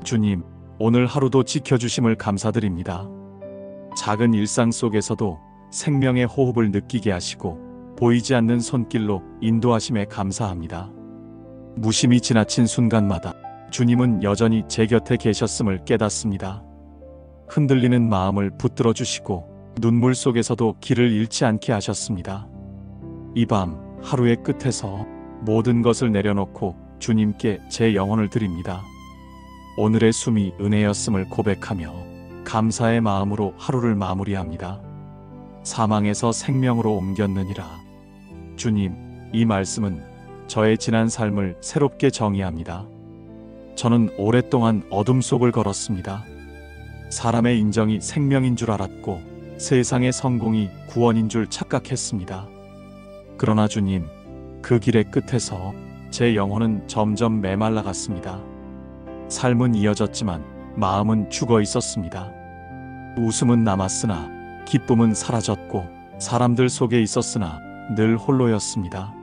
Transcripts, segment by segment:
주님, 오늘 하루도 지켜주심을 감사드립니다. 작은 일상 속에서도 생명의 호흡을 느끼게 하시고 보이지 않는 손길로 인도하심에 감사합니다. 무심히 지나친 순간마다 주님은 여전히 제 곁에 계셨음을 깨닫습니다. 흔들리는 마음을 붙들어 주시고 눈물 속에서도 길을 잃지 않게 하셨습니다. 이 밤 하루의 끝에서 모든 것을 내려놓고 주님께 제 영혼을 드립니다. 오늘의 숨이 은혜였음을 고백하며 감사의 마음으로 하루를 마무리합니다. 사망에서 생명으로 옮겼느니라. 주님, 이 말씀은 저의 지난 삶을 새롭게 정의합니다. 저는 오랫동안 어둠 속을 걸었습니다. 사람의 인정이 생명인 줄 알았고 세상의 성공이 구원인 줄 착각했습니다. 그러나 주님, 그 길의 끝에서 제 영혼은 점점 메말라갔습니다. 삶은 이어졌지만 마음은 죽어 있었습니다. 웃음은 남았으나 기쁨은 사라졌고 사람들 속에 있었으나 늘 홀로였습니다.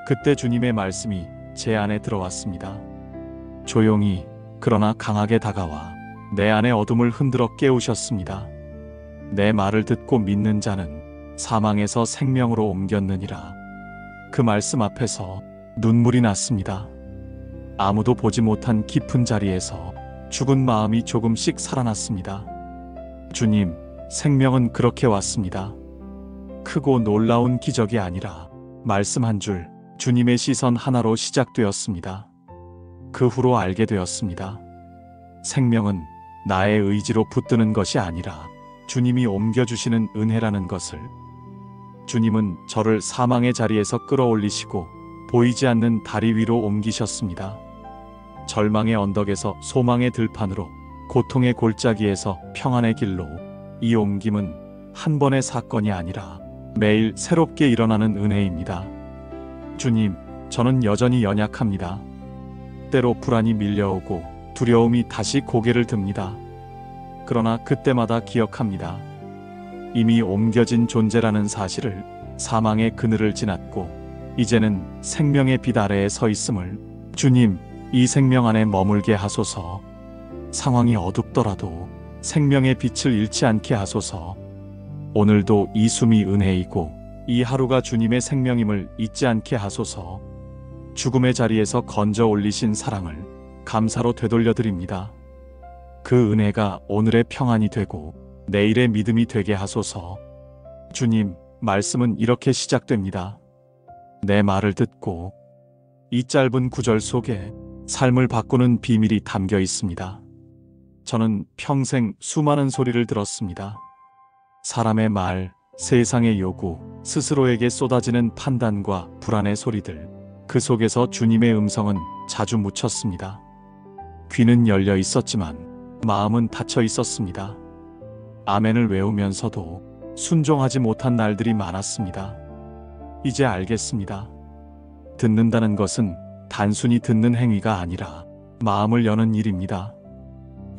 그때 주님의 말씀이 제 안에 들어왔습니다. 조용히 그러나 강하게 다가와 내 안의 어둠을 흔들어 깨우셨습니다. 내 말을 듣고 믿는 자는 사망에서 생명으로 옮겼느니라. 그 말씀 앞에서 눈물이 났습니다. 아무도 보지 못한 깊은 자리에서 죽은 마음이 조금씩 살아났습니다. 주님, 생명은 그렇게 왔습니다. 크고 놀라운 기적이 아니라 말씀 한 줄, 주님의 시선 하나로 시작되었습니다. 그 후로 알게 되었습니다. 생명은 나의 의지로 붙드는 것이 아니라 주님이 옮겨주시는 은혜라는 것을. 주님은 저를 사망의 자리에서 끌어올리시고 보이지 않는 다리 위로 옮기셨습니다. 절망의 언덕에서 소망의 들판으로, 고통의 골짜기에서 평안의 길로. 이 옮김은 한 번의 사건이 아니라 매일 새롭게 일어나는 은혜입니다. 주님, 저는 여전히 연약합니다. 때로 불안이 밀려오고 두려움이 다시 고개를 듭니다. 그러나 그때마다 기억합니다. 이미 옮겨진 존재라는 사실을. 사망의 그늘을 지났고 이제는 생명의 빛 아래에 서 있음을. 주님, 이 생명 안에 머물게 하소서. 상황이 어둡더라도 생명의 빛을 잃지 않게 하소서. 오늘도 이 숨이 은혜이고 이 하루가 주님의 생명임을 잊지 않게 하소서. 죽음의 자리에서 건져 올리신 사랑을 감사로 되돌려드립니다. 그 은혜가 오늘의 평안이 되고 내일의 믿음이 되게 하소서. 주님, 말씀은 이렇게 시작됩니다. 내 말을 듣고. 이 짧은 구절 속에 삶을 바꾸는 비밀이 담겨 있습니다. 저는 평생 수많은 소리를 들었습니다. 사람의 말, 세상의 요구, 스스로에게 쏟아지는 판단과 불안의 소리들. 그 속에서 주님의 음성은 자주 묻혔습니다. 귀는 열려 있었지만 마음은 닫혀 있었습니다. 아멘을 외우면서도 순종하지 못한 날들이 많았습니다. 이제 알겠습니다. 듣는다는 것은 단순히 듣는 행위가 아니라 마음을 여는 일입니다.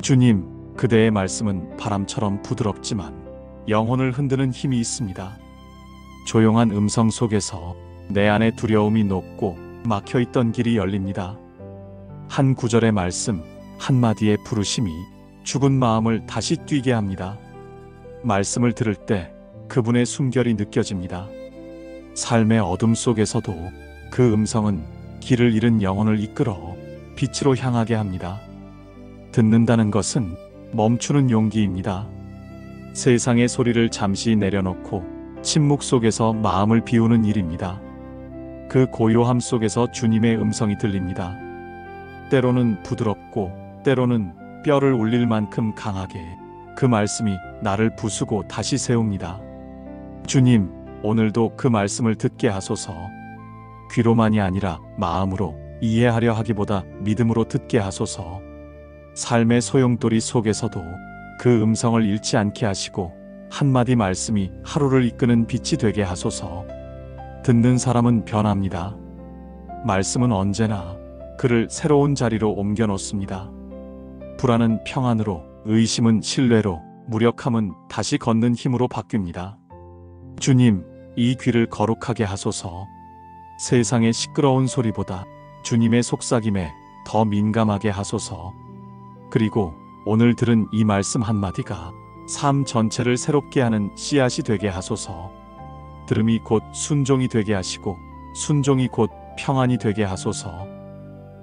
주님, 그대의 말씀은 바람처럼 부드럽지만 영혼을 흔드는 힘이 있습니다. 조용한 음성 속에서 내 안의 두려움이 녹고 막혀있던 길이 열립니다. 한 구절의 말씀, 한마디의 부르심이 죽은 마음을 다시 뛰게 합니다. 말씀을 들을 때 그분의 숨결이 느껴집니다. 삶의 어둠 속에서도 그 음성은 길을 잃은 영혼을 이끌어 빛으로 향하게 합니다. 듣는다는 것은 멈추는 용기입니다. 세상의 소리를 잠시 내려놓고 침묵 속에서 마음을 비우는 일입니다. 그 고요함 속에서 주님의 음성이 들립니다. 때로는 부드럽고 때로는 뼈를 울릴 만큼 강하게. 그 말씀이 나를 부수고 다시 세웁니다. 주님, 오늘도 그 말씀을 듣게 하소서. 귀로만이 아니라 마음으로. 이해하려 하기보다 믿음으로 듣게 하소서. 삶의 소용돌이 속에서도 그 음성을 잃지 않게 하시고 한마디 말씀이 하루를 이끄는 빛이 되게 하소서. 듣는 사람은 변합니다. 말씀은 언제나 그를 새로운 자리로 옮겨 놓습니다. 불안은 평안으로, 의심은 신뢰로, 무력함은 다시 걷는 힘으로 바뀝니다. 주님, 이 귀를 거룩하게 하소서. 세상의 시끄러운 소리보다 주님의 속삭임에 더 민감하게 하소서. 그리고 오늘 들은 이 말씀 한마디가 삶 전체를 새롭게 하는 씨앗이 되게 하소서. 들음이 곧 순종이 되게 하시고 순종이 곧 평안이 되게 하소서.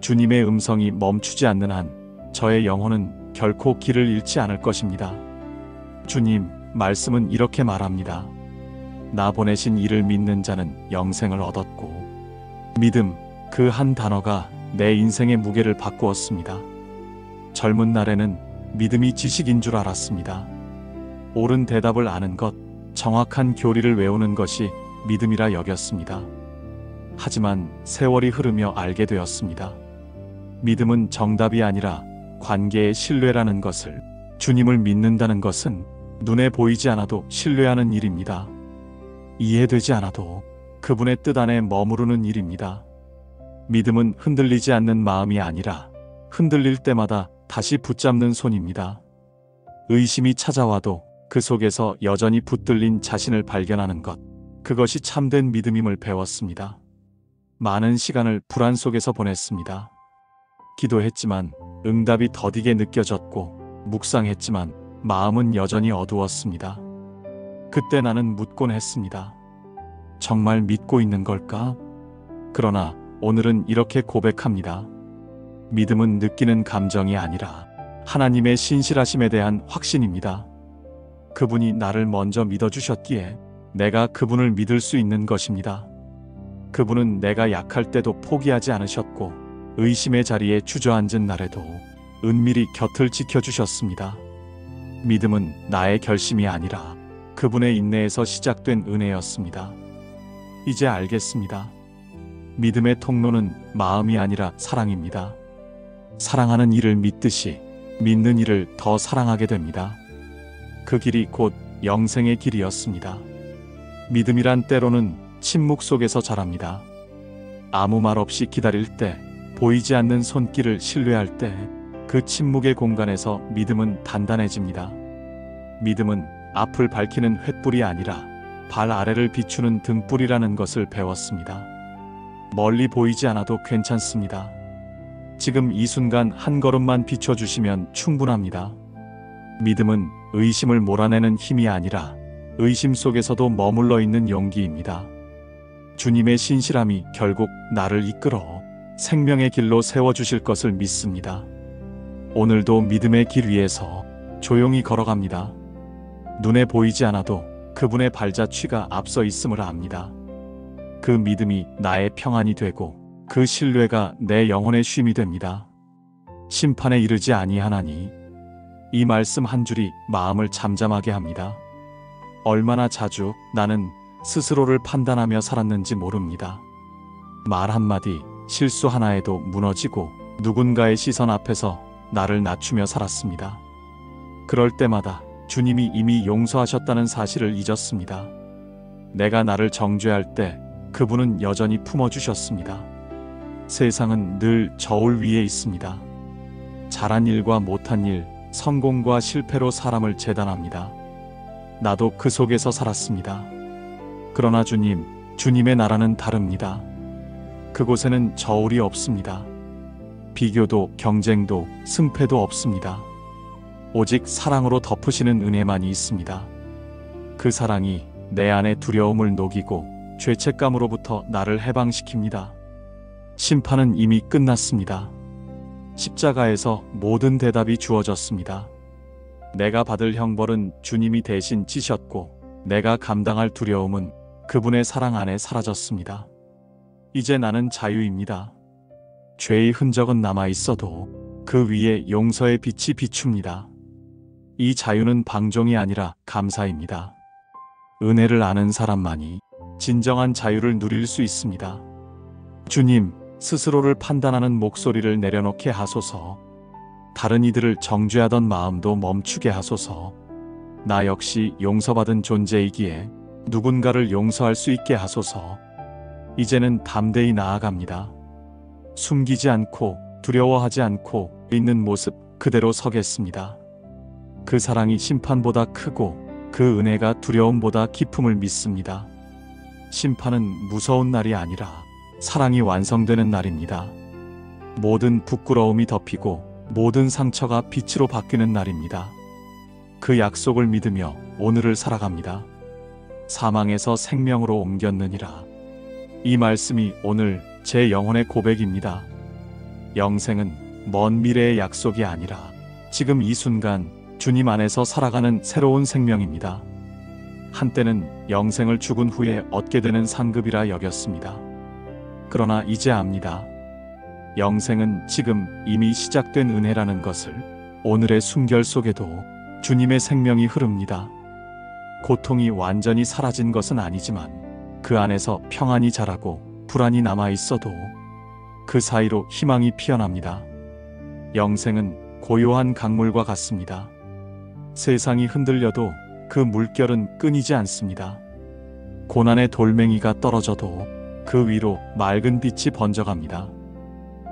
주님의 음성이 멈추지 않는 한 저의 영혼은 결코 길을 잃지 않을 것입니다. 주님, 말씀은 이렇게 말합니다. 나 보내신 이를 믿는 자는 영생을 얻었고, 믿음, 그 한 단어가 내 인생의 무게를 바꾸었습니다. 젊은 날에는 믿음이 지식인 줄 알았습니다. 옳은 대답을 아는 것, 정확한 교리를 외우는 것이 믿음이라 여겼습니다. 하지만 세월이 흐르며 알게 되었습니다. 믿음은 정답이 아니라 관계의 신뢰라는 것을, 주님을 믿는다는 것은 눈에 보이지 않아도 신뢰하는 일입니다. 이해되지 않아도 그분의 뜻 안에 머무르는 일입니다. 믿음은 흔들리지 않는 마음이 아니라 흔들릴 때마다 다시 붙잡는 손입니다. 의심이 찾아와도 그 속에서 여전히 붙들린 자신을 발견하는 것, 그것이 참된 믿음임을 배웠습니다. 많은 시간을 불안 속에서 보냈습니다. 기도했지만 응답이 더디게 느껴졌고, 묵상했지만 마음은 여전히 어두웠습니다. 그때 나는 묻곤 했습니다. 정말 믿고 있는 걸까? 그러나 오늘은 이렇게 고백합니다. 믿음은 느끼는 감정이 아니라 하나님의 신실하심에 대한 확신입니다. 그분이 나를 먼저 믿어주셨기에 내가 그분을 믿을 수 있는 것입니다. 그분은 내가 약할 때도 포기하지 않으셨고, 의심의 자리에 주저앉은 날에도 은밀히 곁을 지켜주셨습니다. 믿음은 나의 결심이 아니라 그분의 인내에서 시작된 은혜였습니다. 이제 알겠습니다. 믿음의 통로는 마음이 아니라 사랑입니다. 사랑하는 이를 믿듯이 믿는 이를 더 사랑하게 됩니다. 그 길이 곧 영생의 길이었습니다. 믿음이란 때로는 침묵 속에서 자랍니다. 아무 말 없이 기다릴 때, 보이지 않는 손길을 신뢰할 때, 그 침묵의 공간에서 믿음은 단단해집니다. 믿음은 앞을 밝히는 횃불이 아니라 발 아래를 비추는 등불이라는 것을 배웠습니다. 멀리 보이지 않아도 괜찮습니다. 지금 이 순간 한 걸음만 비춰주시면 충분합니다. 믿음은 의심을 몰아내는 힘이 아니라 의심 속에서도 머물러 있는 용기입니다. 주님의 신실함이 결국 나를 이끌어 생명의 길로 세워주실 것을 믿습니다. 오늘도 믿음의 길 위에서 조용히 걸어갑니다. 눈에 보이지 않아도 그분의 발자취가 앞서 있음을 압니다. 그 믿음이 나의 평안이 되고 그 신뢰가 내 영혼의 쉼이 됩니다. 심판에 이르지 아니하나니, 이 말씀 한 줄이 마음을 잠잠하게 합니다. 얼마나 자주 나는 스스로를 판단하며 살았는지 모릅니다. 말 한마디, 실수 하나에도 무너지고 누군가의 시선 앞에서 나를 낮추며 살았습니다. 그럴 때마다 주님이 이미 용서하셨다는 사실을 잊었습니다. 내가 나를 정죄할 때 그분은 여전히 품어주셨습니다. 세상은 늘 저울 위에 있습니다. 잘한 일과 못한 일, 성공과 실패로 사람을 재단합니다. 나도 그 속에서 살았습니다. 그러나 주님의 나라는 다릅니다. 그곳에는 저울이 없습니다. 비교도 경쟁도 승패도 없습니다. 오직 사랑으로 덮으시는 은혜만이 있습니다. 그 사랑이 내 안의 두려움을 녹이고 죄책감으로부터 나를 해방시킵니다. 심판은 이미 끝났습니다. 십자가에서 모든 대답이 주어졌습니다. 내가 받을 형벌은 주님이 대신 지셨고, 내가 감당할 두려움은 그분의 사랑 안에 사라졌습니다. 이제 나는 자유입니다. 죄의 흔적은 남아 있어도 그 위에 용서의 빛이 비춥니다. 이 자유는 방종이 아니라 감사입니다. 은혜를 아는 사람만이 진정한 자유를 누릴 수 있습니다. 주님, 스스로를 판단하는 목소리를 내려놓게 하소서. 다른 이들을 정죄하던 마음도 멈추게 하소서. 나 역시 용서받은 존재이기에 누군가를 용서할 수 있게 하소서. 이제는 담대히 나아갑니다. 숨기지 않고 두려워하지 않고 있는 모습 그대로 서겠습니다. 그 사랑이 심판보다 크고 그 은혜가 두려움보다 깊음을 믿습니다. 심판은 무서운 날이 아니라 사랑이 완성되는 날입니다. 모든 부끄러움이 덮이고 모든 상처가 빛으로 바뀌는 날입니다. 그 약속을 믿으며 오늘을 살아갑니다. 사망에서 생명으로 옮겼느니라. 이 말씀이 오늘 제 영혼의 고백입니다. 영생은 먼 미래의 약속이 아니라 지금 이 순간 주님 안에서 살아가는 새로운 생명입니다. 한때는 영생을 죽은 후에 얻게 되는 상급이라 여겼습니다. 그러나 이제 압니다. 영생은 지금 이미 시작된 은혜라는 것을. 오늘의 순결 속에도 주님의 생명이 흐릅니다. 고통이 완전히 사라진 것은 아니지만 그 안에서 평안이 자라고 불안이 남아 있어도 그 사이로 희망이 피어납니다. 영생은 고요한 강물과 같습니다. 세상이 흔들려도 그 물결은 끊이지 않습니다. 고난의 돌멩이가 떨어져도 그 위로 맑은 빛이 번져갑니다.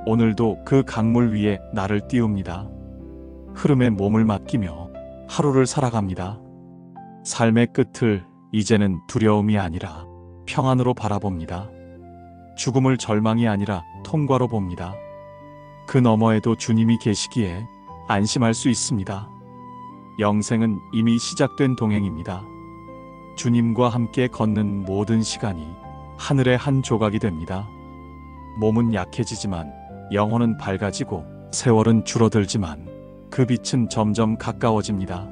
오늘도 그 강물 위에 나를 띄웁니다. 흐름에 몸을 맡기며 하루를 살아갑니다. 삶의 끝을 이제는 두려움이 아니라 평안으로 바라봅니다. 죽음을 절망이 아니라 통과로 봅니다. 그 너머에도 주님이 계시기에 안심할 수 있습니다. 영생은 이미 시작된 동행입니다. 주님과 함께 걷는 모든 시간이 하늘의 한 조각이 됩니다. 몸은 약해지지만 영혼은 밝아지고 세월은 줄어들지만 그 빛은 점점 가까워집니다.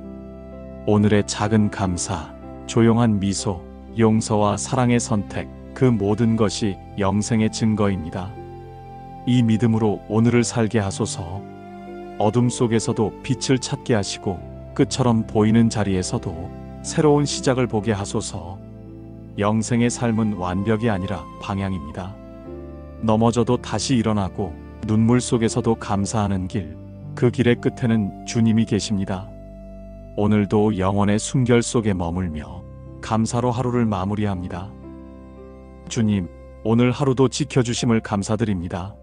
오늘의 작은 감사, 조용한 미소, 용서와 사랑의 선택, 그 모든 것이 영생의 증거입니다. 이 믿음으로 오늘을 살게 하소서. 어둠 속에서도 빛을 찾게 하시고 끝처럼 보이는 자리에서도 새로운 시작을 보게 하소서. 영생의 삶은 완벽이 아니라 방향입니다. 넘어져도 다시 일어나고 눈물 속에서도 감사하는 길, 그 길의 끝에는 주님이 계십니다. 오늘도 영혼의 순결 속에 머물며 감사로 하루를 마무리합니다. 주님, 오늘 하루도 지켜주심을 감사드립니다.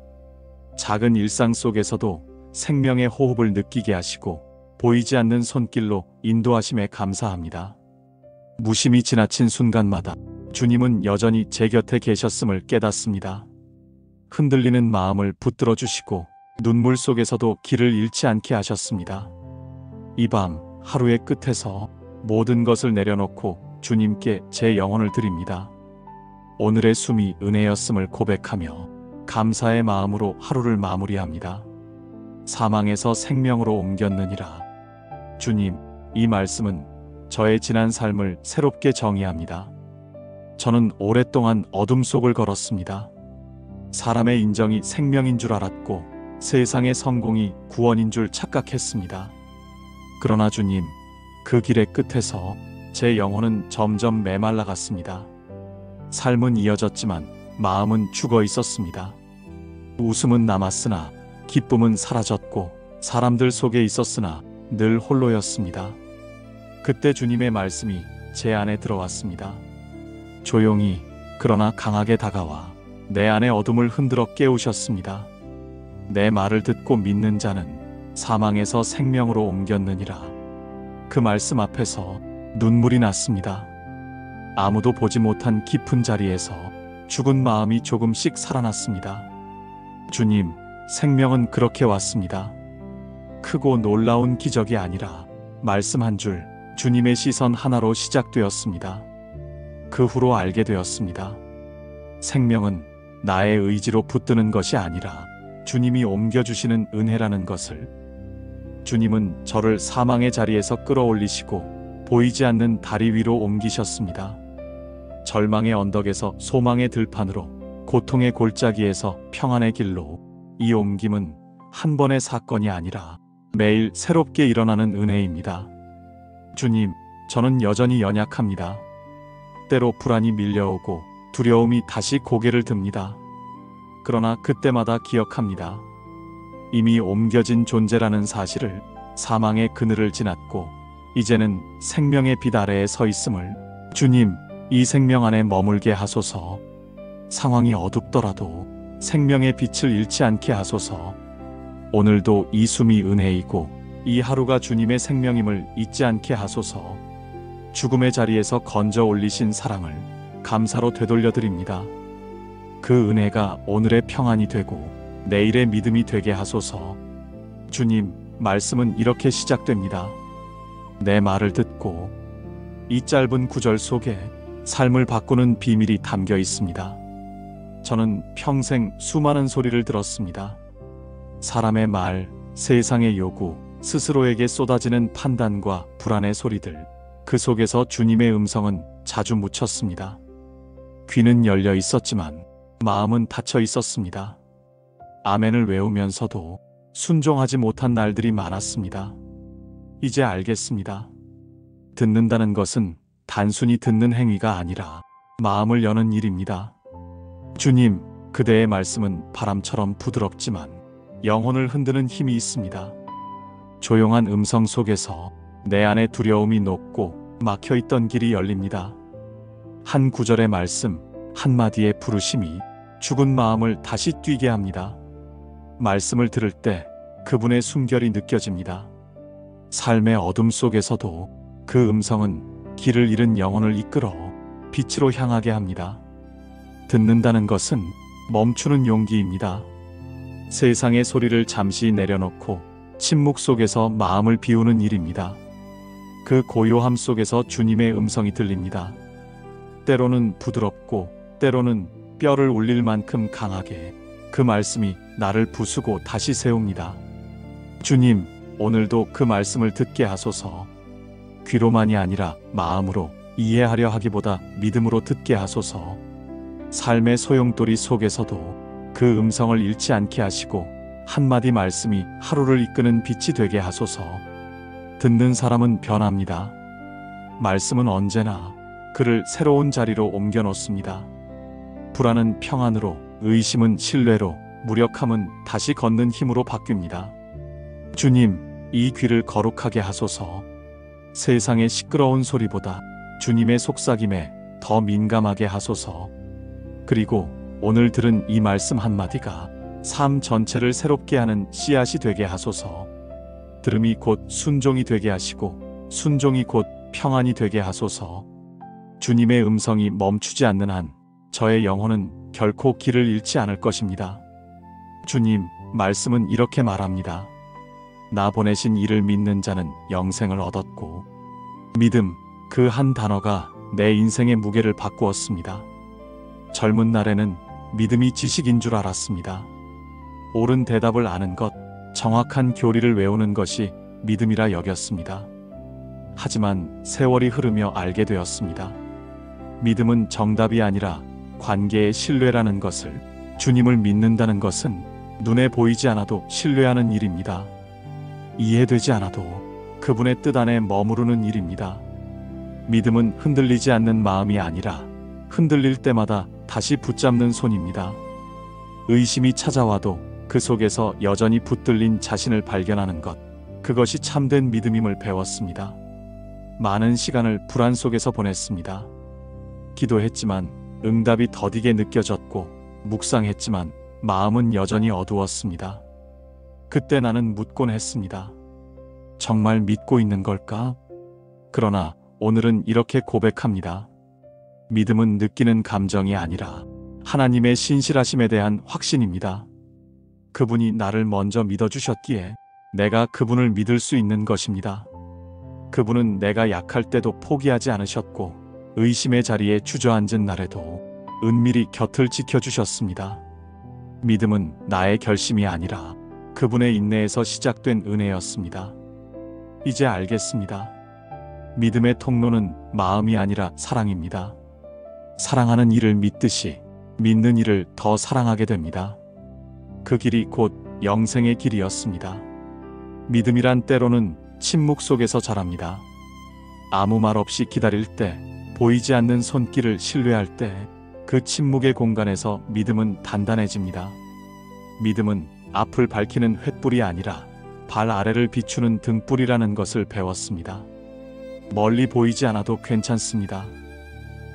작은 일상 속에서도 생명의 호흡을 느끼게 하시고 보이지 않는 손길로 인도하심에 감사합니다. 무심히 지나친 순간마다 주님은 여전히 제 곁에 계셨음을 깨닫습니다. 흔들리는 마음을 붙들어 주시고 눈물 속에서도 길을 잃지 않게 하셨습니다. 이 밤 하루의 끝에서 모든 것을 내려놓고 주님께 제 영혼을 드립니다. 오늘의 숨이 은혜였음을 고백하며 감사의 마음으로 하루를 마무리합니다. 사망에서 생명으로 옮겼느니라. 주님, 이 말씀은 저의 지난 삶을 새롭게 정의합니다. 저는 오랫동안 어둠 속을 걸었습니다. 사람의 인정이 생명인 줄 알았고 세상의 성공이 구원인 줄 착각했습니다. 그러나 주님, 그 길의 끝에서 제 영혼은 점점 메말라갔습니다. 삶은 이어졌지만 마음은 죽어 있었습니다. 웃음은 남았으나 기쁨은 사라졌고 사람들 속에 있었으나 늘 홀로였습니다. 그때 주님의 말씀이 제 안에 들어왔습니다. 조용히 그러나 강하게 다가와 내 안의 어둠을 흔들어 깨우셨습니다. 내 말을 듣고 믿는 자는 사망에서 생명으로 옮겼느니라. 그 말씀 앞에서 눈물이 났습니다. 아무도 보지 못한 깊은 자리에서 죽은 마음이 조금씩 살아났습니다. 주님, 생명은 그렇게 왔습니다. 크고 놀라운 기적이 아니라 말씀 한 줄, 주님의 시선 하나로 시작되었습니다. 그 후로 알게 되었습니다. 생명은 나의 의지로 붙드는 것이 아니라 주님이 옮겨주시는 은혜라는 것을. 주님은 저를 사망의 자리에서 끌어올리시고 보이지 않는 다리 위로 옮기셨습니다. 절망의 언덕에서 소망의 들판으로, 고통의 골짜기에서 평안의 길로. 이 옮김은 한 번의 사건이 아니라 매일 새롭게 일어나는 은혜입니다. 주님, 저는 여전히 연약합니다. 때로 불안이 밀려오고 두려움이 다시 고개를 듭니다. 그러나 그때마다 기억합니다. 이미 옮겨진 존재라는 사실을. 사망의 그늘을 지났고 이제는 생명의 빛 아래에 서 있음을. 주님, 이 생명 안에 머물게 하소서. 상황이 어둡더라도 생명의 빛을 잃지 않게 하소서. 오늘도 이 숨이 은혜이고 이 하루가 주님의 생명임을 잊지 않게 하소서. 죽음의 자리에서 건져 올리신 사랑을 감사로 되돌려 드립니다. 그 은혜가 오늘의 평안이 되고 내일의 믿음이 되게 하소서. 주님, 말씀은 이렇게 시작됩니다. 내 말을 듣고. 이 짧은 구절 속에 삶을 바꾸는 비밀이 담겨 있습니다. 저는 평생 수많은 소리를 들었습니다. 사람의 말, 세상의 요구, 스스로에게 쏟아지는 판단과 불안의 소리들. 그 속에서 주님의 음성은 자주 묻혔습니다. 귀는 열려 있었지만 마음은 닫혀 있었습니다. 아멘을 외우면서도 순종하지 못한 날들이 많았습니다. 이제 알겠습니다. 듣는다는 것은 단순히 듣는 행위가 아니라 마음을 여는 일입니다. 주님, 그대의 말씀은 바람처럼 부드럽지만 영혼을 흔드는 힘이 있습니다. 조용한 음성 속에서 내 안에 두려움이 녹고 막혀있던 길이 열립니다. 한 구절의 말씀, 한마디의 부르심이 죽은 마음을 다시 뛰게 합니다. 말씀을 들을 때 그분의 숨결이 느껴집니다. 삶의 어둠 속에서도 그 음성은 길을 잃은 영혼을 이끌어 빛으로 향하게 합니다. 듣는다는 것은 멈추는 용기입니다. 세상의 소리를 잠시 내려놓고 침묵 속에서 마음을 비우는 일입니다. 그 고요함 속에서 주님의 음성이 들립니다. 때로는 부드럽고 때로는 뼈를 울릴 만큼 강하게 그 말씀이 나를 부수고 다시 세웁니다. 주님, 오늘도 그 말씀을 듣게 하소서. 귀로만이 아니라 마음으로 이해하려 하기보다 믿음으로 듣게 하소서. 삶의 소용돌이 속에서도 그 음성을 잃지 않게 하시고 한마디 말씀이 하루를 이끄는 빛이 되게 하소서. 듣는 사람은 변합니다. 말씀은 언제나 그를 새로운 자리로 옮겨 놓습니다. 불안은 평안으로, 의심은 신뢰로, 무력함은 다시 걷는 힘으로 바뀝니다. 주님, 이 귀를 거룩하게 하소서. 세상의 시끄러운 소리보다 주님의 속삭임에 더 민감하게 하소서. 그리고 오늘 들은 이 말씀 한마디가 삶 전체를 새롭게 하는 씨앗이 되게 하소서. 들음이 곧 순종이 되게 하시고 순종이 곧 평안이 되게 하소서. 주님의 음성이 멈추지 않는 한 저의 영혼은 결코 길을 잃지 않을 것입니다. 주님, 말씀은 이렇게 말합니다. 나 보내신 이를 믿는 자는 영생을 얻었고. 믿음, 그 한 단어가 내 인생의 무게를 바꾸었습니다. 젊은 날에는 믿음이 지식인 줄 알았습니다. 옳은 대답을 아는 것, 정확한 교리를 외우는 것이 믿음이라 여겼습니다. 하지만 세월이 흐르며 알게 되었습니다. 믿음은 정답이 아니라 관계의 신뢰라는 것을, 주님을 믿는다는 것은 눈에 보이지 않아도 신뢰하는 일입니다. 이해되지 않아도 그분의 뜻 안에 머무르는 일입니다. 믿음은 흔들리지 않는 마음이 아니라 흔들릴 때마다 다시 붙잡는 손입니다. 의심이 찾아와도 그 속에서 여전히 붙들린 자신을 발견하는 것, 그것이 참된 믿음임을 배웠습니다. 많은 시간을 불안 속에서 보냈습니다. 기도했지만 응답이 더디게 느껴졌고, 묵상했지만 마음은 여전히 어두웠습니다. 그때 나는 묻곤 했습니다. 정말 믿고 있는 걸까? 그러나 오늘은 이렇게 고백합니다. 믿음은 느끼는 감정이 아니라 하나님의 신실하심에 대한 확신입니다. 그분이 나를 먼저 믿어주셨기에 내가 그분을 믿을 수 있는 것입니다. 그분은 내가 약할 때도 포기하지 않으셨고, 의심의 자리에 주저앉은 날에도 은밀히 곁을 지켜주셨습니다. 믿음은 나의 결심이 아니라 그분의 인내에서 시작된 은혜였습니다. 이제 알겠습니다. 믿음의 통로는 마음이 아니라 사랑입니다. 사랑하는 이를 믿듯이 믿는 이를 더 사랑하게 됩니다. 그 길이 곧 영생의 길이었습니다. 믿음이란 때로는 침묵 속에서 자랍니다. 아무 말 없이 기다릴 때, 보이지 않는 손길을 신뢰할 때, 그 침묵의 공간에서 믿음은 단단해집니다. 믿음은 앞을 밝히는 횃불이 아니라 발 아래를 비추는 등불이라는 것을 배웠습니다. 멀리 보이지 않아도 괜찮습니다.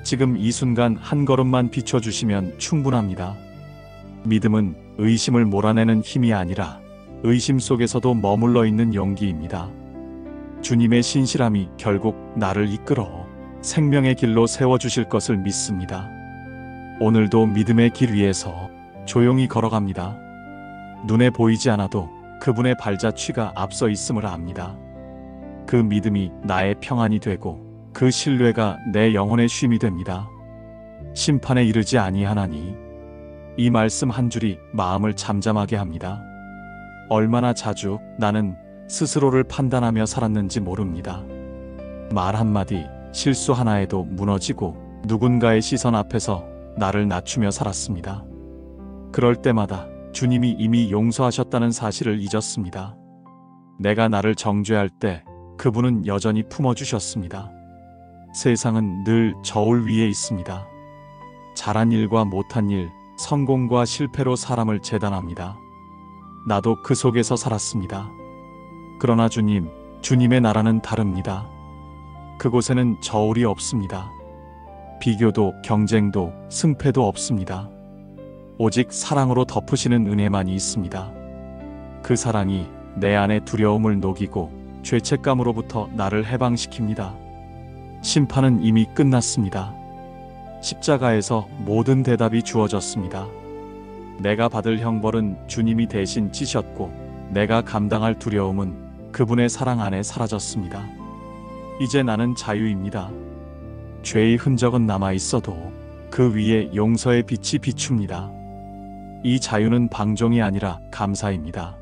지금 이 순간 한 걸음만 비춰주시면 충분합니다. 믿음은 의심을 몰아내는 힘이 아니라 의심 속에서도 머물러 있는 용기입니다. 주님의 신실함이 결국 나를 이끌어 생명의 길로 세워주실 것을 믿습니다. 오늘도 믿음의 길 위에서 조용히 걸어갑니다. 눈에 보이지 않아도 그분의 발자취가 앞서 있음을 압니다. 그 믿음이 나의 평안이 되고 그 신뢰가 내 영혼의 쉼이 됩니다. 심판에 이르지 아니하나니. 이 말씀 한 줄이 마음을 잠잠하게 합니다. 얼마나 자주 나는 스스로를 판단하며 살았는지 모릅니다. 말 한마디, 실수 하나에도 무너지고 누군가의 시선 앞에서 나를 낮추며 살았습니다. 그럴 때마다 주님이 이미 용서하셨다는 사실을 잊었습니다. 내가 나를 정죄할 때 그분은 여전히 품어주셨습니다. 세상은 늘 저울 위에 있습니다. 잘한 일과 못한 일, 성공과 실패로 사람을 재단합니다. 나도 그 속에서 살았습니다. 그러나 주님의 나라는 다릅니다. 그곳에는 저울이 없습니다. 비교도 경쟁도 승패도 없습니다. 오직 사랑으로 덮으시는 은혜만이 있습니다. 그 사랑이 내 안의 두려움을 녹이고 죄책감으로부터 나를 해방시킵니다. 심판은 이미 끝났습니다. 십자가에서 모든 대답이 주어졌습니다. 내가 받을 형벌은 주님이 대신 지셨고 내가 감당할 두려움은 그분의 사랑 안에 사라졌습니다. 이제 나는 자유입니다. 죄의 흔적은 남아 있어도 그 위에 용서의 빛이 비춥니다. 이 자유는 방종이 아니라 감사입니다.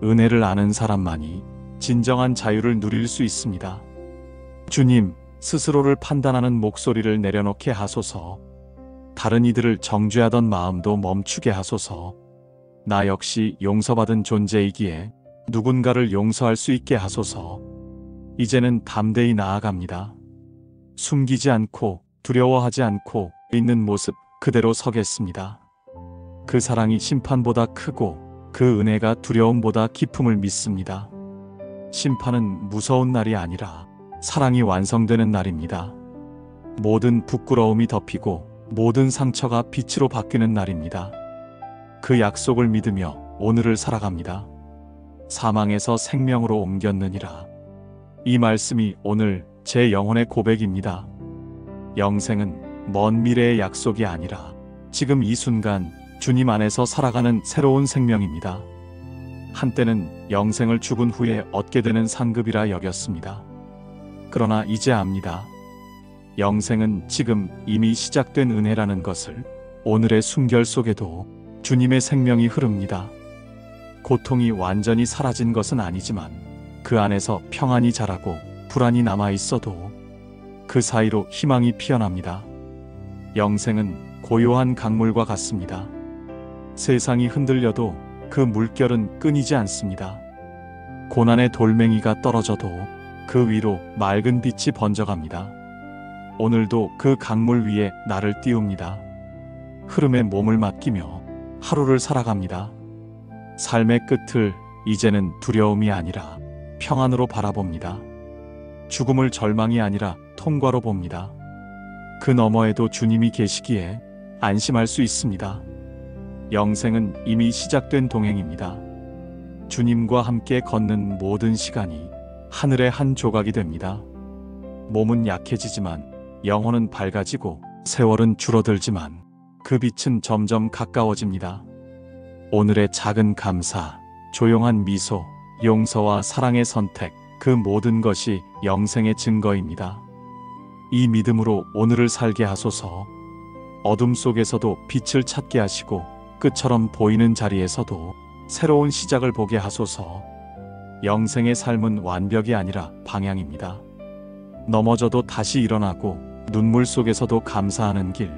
은혜를 아는 사람만이 진정한 자유를 누릴 수 있습니다. 주님, 스스로를 판단하는 목소리를 내려놓게 하소서. 다른 이들을 정죄하던 마음도 멈추게 하소서. 나 역시 용서받은 존재이기에 누군가를 용서할 수 있게 하소서. 이제는 담대히 나아갑니다. 숨기지 않고 두려워하지 않고 있는 모습 그대로 서겠습니다. 그 사랑이 심판보다 크고 그 은혜가 두려움보다 깊음을 믿습니다. 심판은 무서운 날이 아니라 사랑이 완성되는 날입니다. 모든 부끄러움이 덮이고 모든 상처가 빛으로 바뀌는 날입니다. 그 약속을 믿으며 오늘을 살아갑니다. 사망에서 생명으로 옮겼느니라. 이 말씀이 오늘 제 영혼의 고백입니다. 영생은 먼 미래의 약속이 아니라 지금 이 순간 주님 안에서 살아가는 새로운 생명입니다. 한때는 영생을 죽은 후에 얻게 되는 상급이라 여겼습니다. 그러나 이제 압니다. 영생은 지금 이미 시작된 은혜라는 것을. 오늘의 숨결 속에도 주님의 생명이 흐릅니다. 고통이 완전히 사라진 것은 아니지만 그 안에서 평안이 자라고 불안이 남아 있어도 그 사이로 희망이 피어납니다. 영생은 고요한 강물과 같습니다. 세상이 흔들려도 그 물결은 끊이지 않습니다. 고난의 돌멩이가 떨어져도 그 위로 맑은 빛이 번져갑니다. 오늘도 그 강물 위에 나를 띄웁니다. 흐름에 몸을 맡기며 하루를 살아갑니다. 삶의 끝을 이제는 두려움이 아니라 평안으로 바라봅니다. 죽음을 절망이 아니라 통과로 봅니다. 그 너머에도 주님이 계시기에 안심할 수 있습니다. 영생은 이미 시작된 동행입니다. 주님과 함께 걷는 모든 시간이 하늘의 한 조각이 됩니다. 몸은 약해지지만 영혼은 밝아지고 세월은 줄어들지만 그 빛은 점점 가까워집니다. 오늘의 작은 감사, 조용한 미소, 용서와 사랑의 선택, 그 모든 것이 영생의 증거입니다. 이 믿음으로 오늘을 살게 하소서. 어둠 속에서도 빛을 찾게 하시고 끝처럼 보이는 자리에서도 새로운 시작을 보게 하소서. 영생의 삶은 완벽이 아니라 방향입니다. 넘어져도 다시 일어나고 눈물 속에서도 감사하는 길,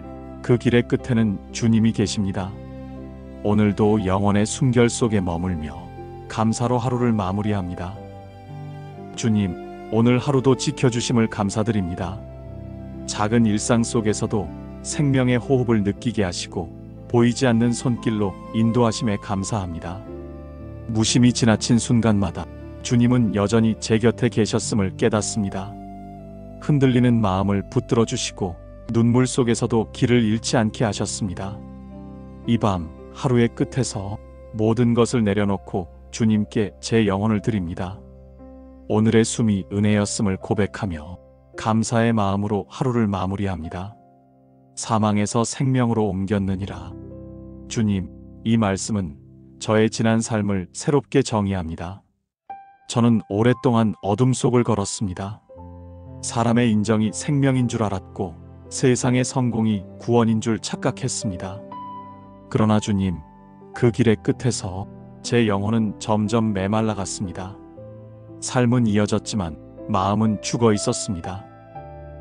그 길의 끝에는 주님이 계십니다. 오늘도 영혼의 숨결 속에 머물며 감사로 하루를 마무리합니다. 주님, 오늘 하루도 지켜주심을 감사드립니다. 작은 일상 속에서도 생명의 호흡을 느끼게 하시고 보이지 않는 손길로 인도하심에 감사합니다. 무심히 지나친 순간마다 주님은 여전히 제 곁에 계셨음을 깨닫습니다. 흔들리는 마음을 붙들어 주시고 눈물 속에서도 길을 잃지 않게 하셨습니다. 이 밤 하루의 끝에서 모든 것을 내려놓고 주님께 제 영혼을 드립니다. 오늘의 숨이 은혜였음을 고백하며 감사의 마음으로 하루를 마무리합니다. 사망에서 생명으로 옮겼느니라. 주님, 이 말씀은 저의 지난 삶을 새롭게 정의합니다. 저는 오랫동안 어둠 속을 걸었습니다. 사람의 인정이 생명인 줄 알았고 세상의 성공이 구원인 줄 착각했습니다. 그러나 주님, 그 길의 끝에서 제 영혼은 점점 메말라갔습니다. 삶은 이어졌지만 마음은 죽어 있었습니다.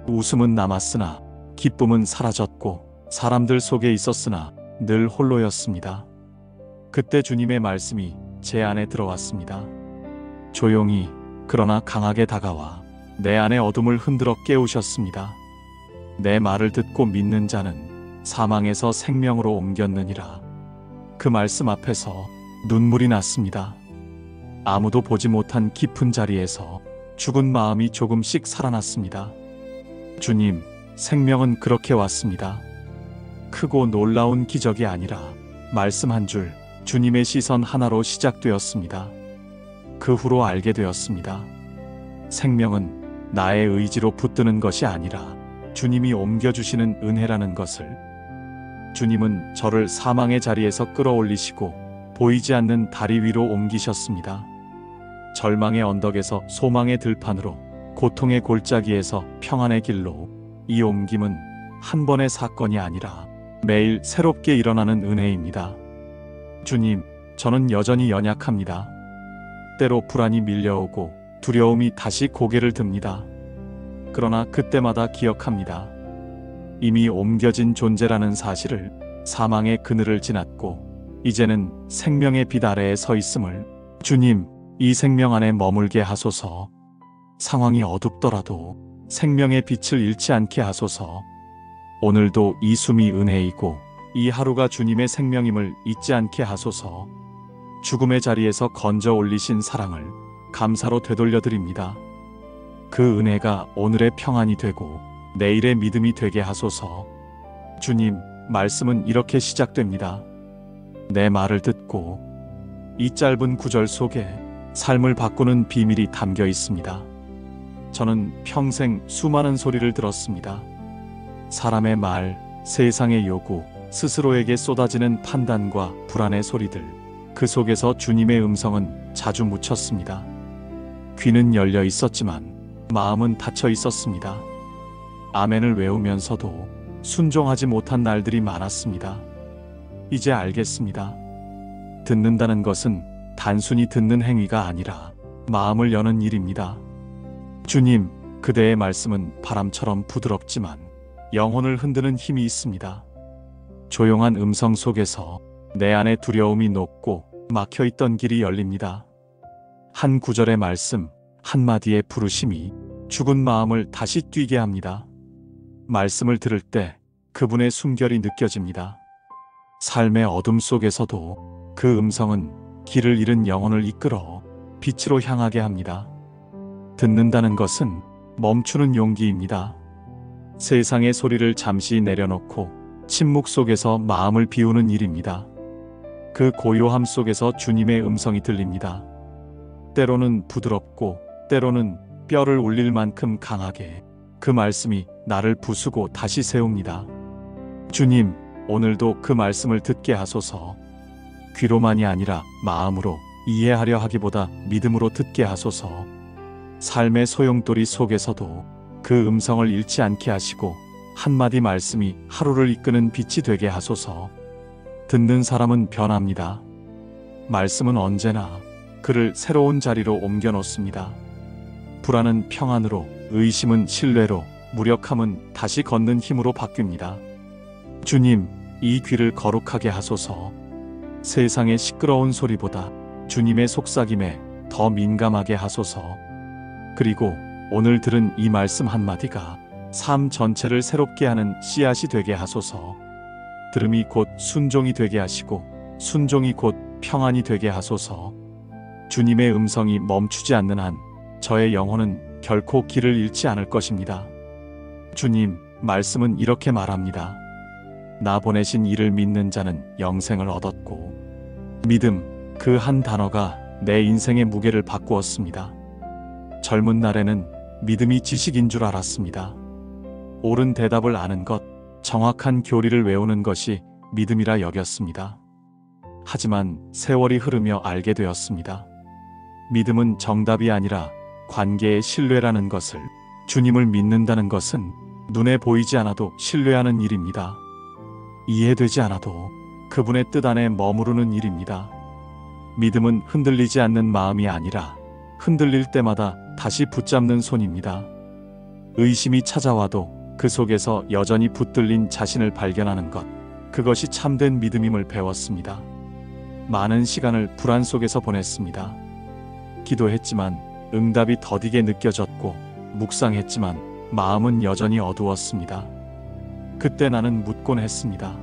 웃음은 남았으나 기쁨은 사라졌고 사람들 속에 있었으나 늘 홀로였습니다. 그때 주님의 말씀이 제 안에 들어왔습니다. 조용히 그러나 강하게 다가와 내 안의 어둠을 흔들어 깨우셨습니다. 내 말을 듣고 믿는 자는 사망에서 생명으로 옮겼느니라. 그 말씀 앞에서 눈물이 났습니다. 아무도 보지 못한 깊은 자리에서 죽은 마음이 조금씩 살아났습니다. 주님, 생명은 그렇게 왔습니다. 크고 놀라운 기적이 아니라 말씀 한 줄, 주님의 시선 하나로 시작되었습니다. 그 후로 알게 되었습니다. 생명은 나의 의지로 붙드는 것이 아니라 주님이 옮겨주시는 은혜라는 것을. 주님은 저를 사망의 자리에서 끌어올리시고 보이지 않는 다리 위로 옮기셨습니다. 절망의 언덕에서 소망의 들판으로, 고통의 골짜기에서 평안의 길로. 이 옮김은 한 번의 사건이 아니라 매일 새롭게 일어나는 은혜입니다. 주님, 저는 여전히 연약합니다. 때로 불안이 밀려오고 두려움이 다시 고개를 듭니다. 그러나 그때마다 기억합니다. 이미 옮겨진 존재라는 사실을, 사망의 그늘을 지났고 이제는 생명의 빛 아래에 서 있음을. 주님, 이 생명 안에 머물게 하소서. 상황이 어둡더라도 생명의 빛을 잃지 않게 하소서. 오늘도 이 숨이 은혜이고 이 하루가 주님의 생명임을 잊지 않게 하소서. 죽음의 자리에서 건져 올리신 사랑을 감사로 되돌려드립니다. 그 은혜가 오늘의 평안이 되고 내일의 믿음이 되게 하소서. 주님, 말씀은 이렇게 시작됩니다. 내 말을 듣고. 이 짧은 구절 속에 삶을 바꾸는 비밀이 담겨 있습니다. 저는 평생 수많은 소리를 들었습니다. 사람의 말, 세상의 요구, 스스로에게 쏟아지는 판단과 불안의 소리들. 그 속에서 주님의 음성은 자주 묻혔습니다. 귀는 열려 있었지만 마음은 닫혀 있었습니다. 아멘을 외우면서도 순종하지 못한 날들이 많았습니다. 이제 알겠습니다. 듣는다는 것은 단순히 듣는 행위가 아니라 마음을 여는 일입니다. 주님, 그대의 말씀은 바람처럼 부드럽지만 영혼을 흔드는 힘이 있습니다. 조용한 음성 속에서 내 안에 두려움이 녹고 막혀있던 길이 열립니다. 한 구절의 말씀, 한마디의 부르심이 죽은 마음을 다시 뛰게 합니다. 말씀을 들을 때 그분의 숨결이 느껴집니다. 삶의 어둠 속에서도 그 음성은 길을 잃은 영혼을 이끌어 빛으로 향하게 합니다. 듣는다는 것은 멈추는 용기입니다. 세상의 소리를 잠시 내려놓고 침묵 속에서 마음을 비우는 일입니다. 그 고요함 속에서 주님의 음성이 들립니다. 때로는 부드럽고 때로는 뼈를 울릴 만큼 강하게. 그 말씀이 나를 부수고 다시 세웁니다. 주님, 오늘도 그 말씀을 듣게 하소서. 귀로만이 아니라 마음으로, 이해하려 하기보다 믿음으로 듣게 하소서. 삶의 소용돌이 속에서도 그 음성을 잃지 않게 하시고 한마디 말씀이 하루를 이끄는 빛이 되게 하소서. 듣는 사람은 변합니다. 말씀은 언제나 그를 새로운 자리로 옮겨 놓습니다. 불안은 평안으로, 의심은 신뢰로, 무력함은 다시 걷는 힘으로 바뀝니다. 주님, 이 귀를 거룩하게 하소서. 세상의 시끄러운 소리보다 주님의 속삭임에 더 민감하게 하소서. 그리고 오늘 들은 이 말씀 한마디가 삶 전체를 새롭게 하는 씨앗이 되게 하소서. 들음이 곧 순종이 되게 하시고 순종이 곧 평안이 되게 하소서. 주님의 음성이 멈추지 않는 한 저의 영혼은 결코 길을 잃지 않을 것입니다. 주님, 말씀은 이렇게 말합니다. 나 보내신 이를 믿는 자는 영생을 얻었고. 믿음, 그 한 단어가 내 인생의 무게를 바꾸었습니다. 젊은 날에는 믿음이 지식인 줄 알았습니다. 옳은 대답을 아는 것, 정확한 교리를 외우는 것이 믿음이라 여겼습니다. 하지만 세월이 흐르며 알게 되었습니다. 믿음은 정답이 아니라 관계의 신뢰라는 것을, 주님을 믿는다는 것은 눈에 보이지 않아도 신뢰하는 일입니다. 이해되지 않아도 그분의 뜻 안에 머무르는 일입니다. 믿음은 흔들리지 않는 마음이 아니라 흔들릴 때마다 다시 붙잡는 손입니다. 의심이 찾아와도 그 속에서 여전히 붙들린 자신을 발견하는 것, 그것이 참된 믿음임을 배웠습니다. 많은 시간을 불안 속에서 보냈습니다. 기도했지만 응답이 더디게 느껴졌고, 묵상했지만 마음은 여전히 어두웠습니다. 그때 나는 묻곤 했습니다.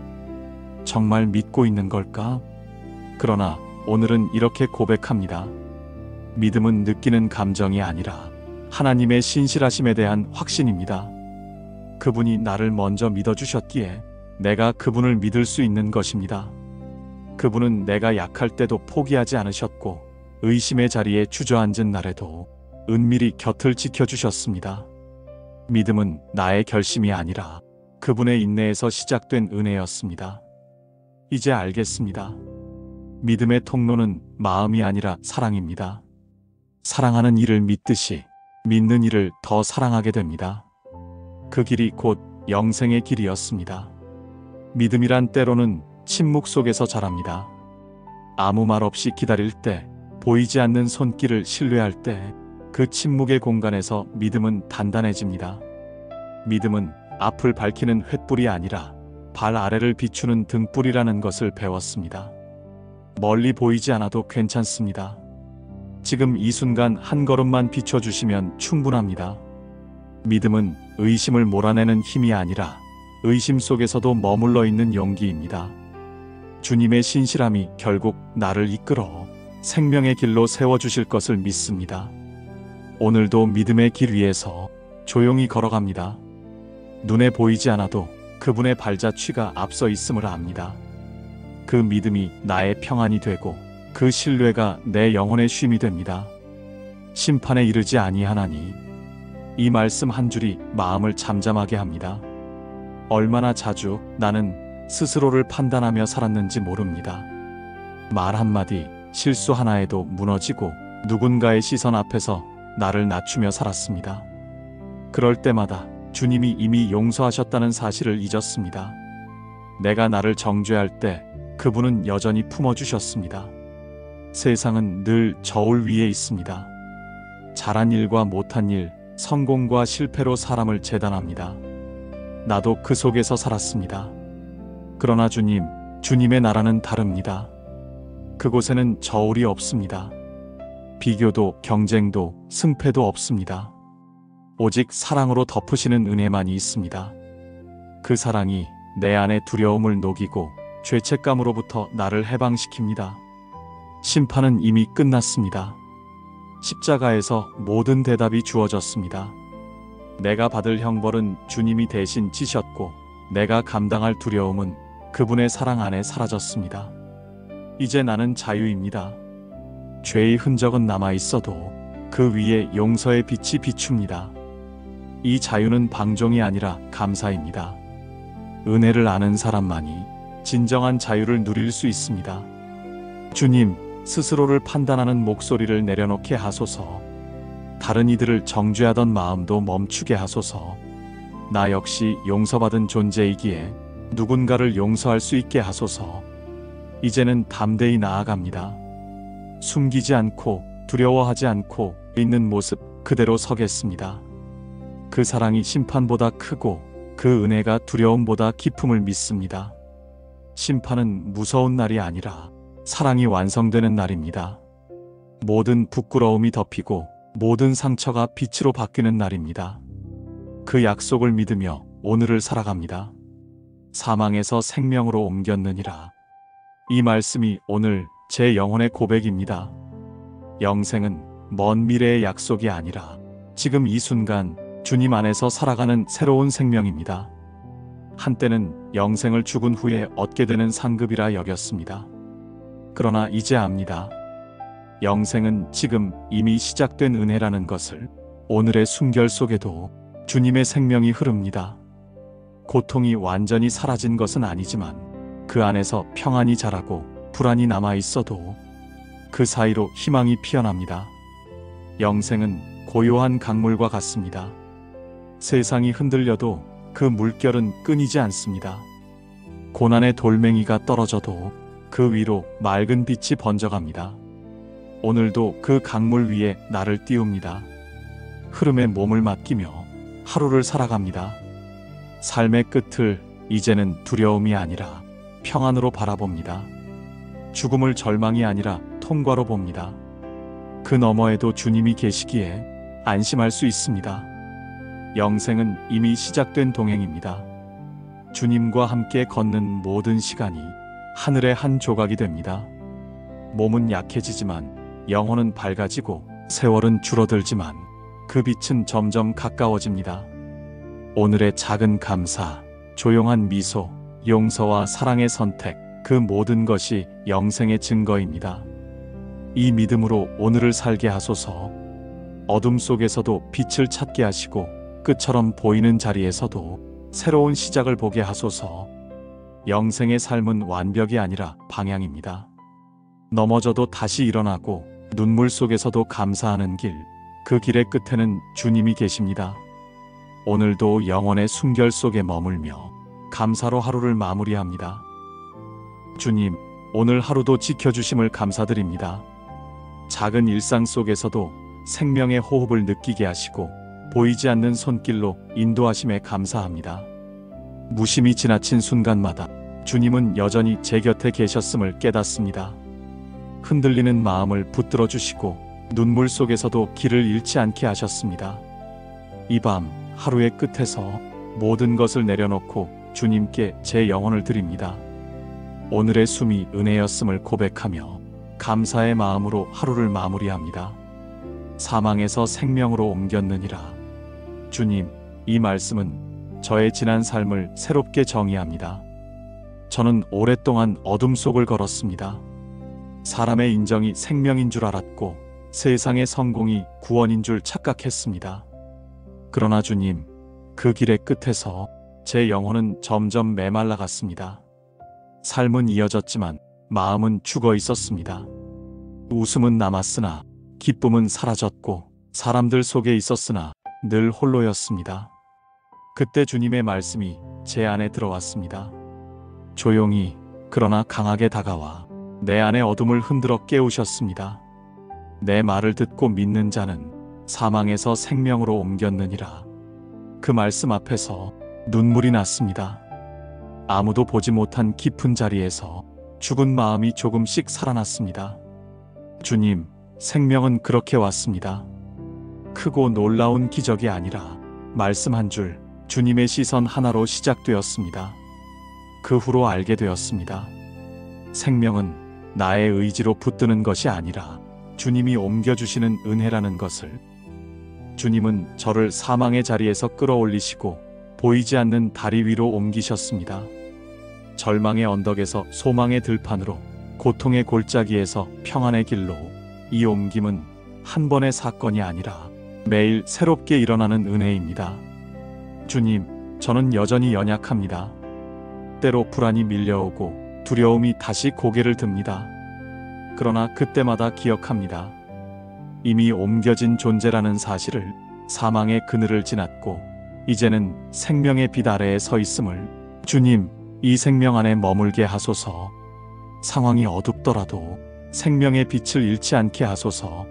정말 믿고 있는 걸까? 그러나 오늘은 이렇게 고백합니다. 믿음은 느끼는 감정이 아니라 하나님의 신실하심에 대한 확신입니다. 그분이 나를 먼저 믿어주셨기에 내가 그분을 믿을 수 있는 것입니다. 그분은 내가 약할 때도 포기하지 않으셨고, 의심의 자리에 주저앉은 날에도 은밀히 곁을 지켜주셨습니다. 믿음은 나의 결심이 아니라 그분의 인내에서 시작된 은혜였습니다. 이제 알겠습니다. 믿음의 통로는 마음이 아니라 사랑입니다. 사랑하는 이를 믿듯이 믿는 이를 더 사랑하게 됩니다. 그 길이 곧 영생의 길이었습니다. 믿음이란 때로는 침묵 속에서 자랍니다. 아무 말 없이 기다릴 때, 보이지 않는 손길을 신뢰할 때, 그 침묵의 공간에서 믿음은 단단해집니다. 믿음은 앞을 밝히는 횃불이 아니라 발 아래를 비추는 등불이라는 것을 배웠습니다. 멀리 보이지 않아도 괜찮습니다. 지금 이 순간 한 걸음만 비춰주시면 충분합니다. 믿음은 의심을 몰아내는 힘이 아니라 의심 속에서도 머물러 있는 용기입니다. 주님의 신실함이 결국 나를 이끌어 생명의 길로 세워주실 것을 믿습니다. 오늘도 믿음의 길 위에서 조용히 걸어갑니다. 눈에 보이지 않아도 그분의 발자취가 앞서 있음을 압니다. 그 믿음이 나의 평안이 되고 그 신뢰가 내 영혼의 쉼이 됩니다. 심판에 이르지 아니하나니, 이 말씀 한 줄이 마음을 잠잠하게 합니다. 얼마나 자주 나는 스스로를 판단하며 살았는지 모릅니다. 말 한마디, 실수 하나에도 무너지고 누군가의 시선 앞에서 나를 낮추며 살았습니다. 그럴 때마다 주님이 이미 용서하셨다는 사실을 잊었습니다. 내가 나를 정죄할 때 그분은 여전히 품어주셨습니다. 세상은 늘 저울 위에 있습니다. 잘한 일과 못한 일, 성공과 실패로 사람을 재단합니다. 나도 그 속에서 살았습니다. 그러나 주님의 나라는 다릅니다. 그곳에는 저울이 없습니다. 비교도 경쟁도 승패도 없습니다. 오직 사랑으로 덮으시는 은혜만이 있습니다. 그 사랑이 내 안의 두려움을 녹이고 죄책감으로부터 나를 해방시킵니다. 심판은 이미 끝났습니다. 십자가에서 모든 대답이 주어졌습니다. 내가 받을 형벌은 주님이 대신 지셨고, 내가 감당할 두려움은 그분의 사랑 안에 사라졌습니다. 이제 나는 자유입니다. 죄의 흔적은 남아 있어도 그 위에 용서의 빛이 비춥니다. 이 자유는 방종이 아니라 감사입니다. 은혜를 아는 사람만이 진정한 자유를 누릴 수 있습니다. 주님, 스스로를 판단하는 목소리를 내려놓게 하소서. 다른 이들을 정죄하던 마음도 멈추게 하소서. 나 역시 용서받은 존재이기에 누군가를 용서할 수 있게 하소서. 이제는 담대히 나아갑니다. 숨기지 않고 두려워하지 않고 있는 모습 그대로 서겠습니다. 그 사랑이 심판보다 크고 그 은혜가 두려움보다 깊음을 믿습니다. 심판은 무서운 날이 아니라 사랑이 완성되는 날입니다. 모든 부끄러움이 덮이고 모든 상처가 빛으로 바뀌는 날입니다. 그 약속을 믿으며 오늘을 살아갑니다. 사망에서 생명으로 옮겼느니라. 이 말씀이 오늘 제 영혼의 고백입니다. 영생은 먼 미래의 약속이 아니라 지금 이 순간 주님 안에서 살아가는 새로운 생명입니다. 한때는 영생을 죽은 후에 얻게 되는 상급이라 여겼습니다. 그러나 이제 압니다. 영생은 지금 이미 시작된 은혜라는 것을. 오늘의 숨결 속에도 주님의 생명이 흐릅니다. 고통이 완전히 사라진 것은 아니지만 그 안에서 평안이 자라고 불안이 남아 있어도 그 사이로 희망이 피어납니다. 영생은 고요한 강물과 같습니다. 세상이 흔들려도 그 물결은 끊이지 않습니다. 고난의 돌멩이가 떨어져도 그 위로 맑은 빛이 번져갑니다. 오늘도 그 강물 위에 나를 띄웁니다. 흐름에 몸을 맡기며 하루를 살아갑니다. 삶의 끝을 이제는 두려움이 아니라 평안으로 바라봅니다. 죽음을 절망이 아니라 통과로 봅니다. 그 너머에도 주님이 계시기에 안심할 수 있습니다. 영생은 이미 시작된 동행입니다. 주님과 함께 걷는 모든 시간이 하늘의 한 조각이 됩니다. 몸은 약해지지만 영혼은 밝아지고 세월은 줄어들지만 그 빛은 점점 가까워집니다. 오늘의 작은 감사, 조용한 미소, 용서와 사랑의 선택, 그 모든 것이 영생의 증거입니다. 이 믿음으로 오늘을 살게 하소서. 어둠 속에서도 빛을 찾게 하시고 끝처럼 보이는 자리에서도 새로운 시작을 보게 하소서. 영생의 삶은 완벽이 아니라 방향입니다. 넘어져도 다시 일어나고 눈물 속에서도 감사하는 길, 그 길의 끝에는 주님이 계십니다. 오늘도 영혼의 숨결 속에 머물며 감사로 하루를 마무리합니다. 주님, 오늘 하루도 지켜주심을 감사드립니다. 작은 일상 속에서도 생명의 호흡을 느끼게 하시고 보이지 않는 손길로 인도하심에 감사합니다. 무심히 지나친 순간마다 주님은 여전히 제 곁에 계셨음을 깨닫습니다. 흔들리는 마음을 붙들어 주시고 눈물 속에서도 길을 잃지 않게 하셨습니다. 이 밤 하루의 끝에서 모든 것을 내려놓고 주님께 제 영혼을 드립니다. 오늘의 숨이 은혜였음을 고백하며 감사의 마음으로 하루를 마무리합니다. 사망에서 생명으로 옮겼느니라. 주님, 이 말씀은 저의 지난 삶을 새롭게 정의합니다. 저는 오랫동안 어둠 속을 걸었습니다. 사람의 인정이 생명인 줄 알았고 세상의 성공이 구원인 줄 착각했습니다. 그러나 주님, 그 길의 끝에서 제 영혼은 점점 메말라갔습니다. 삶은 이어졌지만 마음은 죽어 있었습니다. 웃음은 남았으나 기쁨은 사라졌고 사람들 속에 있었으나 늘 홀로였습니다. 그때 주님의 말씀이 제 안에 들어왔습니다. 조용히 그러나 강하게 다가와 내 안의 어둠을 흔들어 깨우셨습니다. 내 말을 듣고 믿는 자는 사망에서 생명으로 옮겼느니라. 그 말씀 앞에서 눈물이 났습니다. 아무도 보지 못한 깊은 자리에서 죽은 마음이 조금씩 살아났습니다. 주님, 생명은 그렇게 왔습니다. 크고 놀라운 기적이 아니라 말씀 한 줄, 주님의 시선 하나로 시작되었습니다. 그 후로 알게 되었습니다. 생명은 나의 의지로 붙드는 것이 아니라 주님이 옮겨주시는 은혜라는 것을. 주님은 저를 사망의 자리에서 끌어올리시고 보이지 않는 다리 위로 옮기셨습니다. 절망의 언덕에서 소망의 들판으로, 고통의 골짜기에서 평안의 길로. 이 옮김은 한 번의 사건이 아니라 매일 새롭게 일어나는 은혜입니다. 주님, 저는 여전히 연약합니다. 때로 불안이 밀려오고 두려움이 다시 고개를 듭니다. 그러나 그때마다 기억합니다. 이미 옮겨진 존재라는 사실을. 사망의 그늘을 지났고 이제는 생명의 빛 아래에 서 있음을. 주님, 이 생명 안에 머물게 하소서. 상황이 어둡더라도 생명의 빛을 잃지 않게 하소서.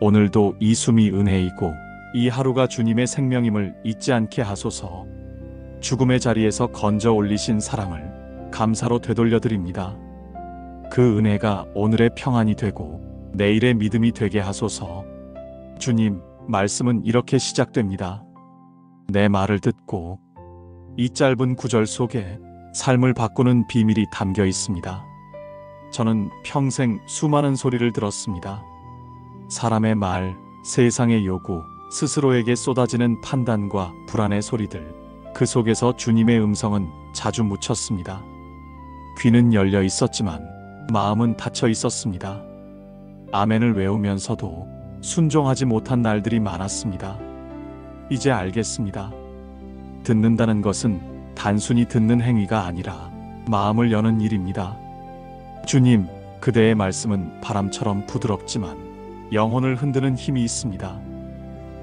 오늘도 이 숨이 은혜이고 이 하루가 주님의 생명임을 잊지 않게 하소서. 죽음의 자리에서 건져 올리신 사랑을 감사로 되돌려드립니다. 그 은혜가 오늘의 평안이 되고 내일의 믿음이 되게 하소서. 주님, 말씀은 이렇게 시작됩니다. 내 말을 듣고. 이 짧은 구절 속에 삶을 바꾸는 비밀이 담겨 있습니다. 저는 평생 수많은 소리를 들었습니다. 사람의 말, 세상의 요구, 스스로에게 쏟아지는 판단과 불안의 소리들. 그 속에서 주님의 음성은 자주 묻혔습니다. 귀는 열려 있었지만 마음은 닫혀 있었습니다. 아멘을 외우면서도 순종하지 못한 날들이 많았습니다. 이제 알겠습니다. 듣는다는 것은 단순히 듣는 행위가 아니라 마음을 여는 일입니다. 주님, 그대의 말씀은 바람처럼 부드럽지만 영혼을 흔드는 힘이 있습니다.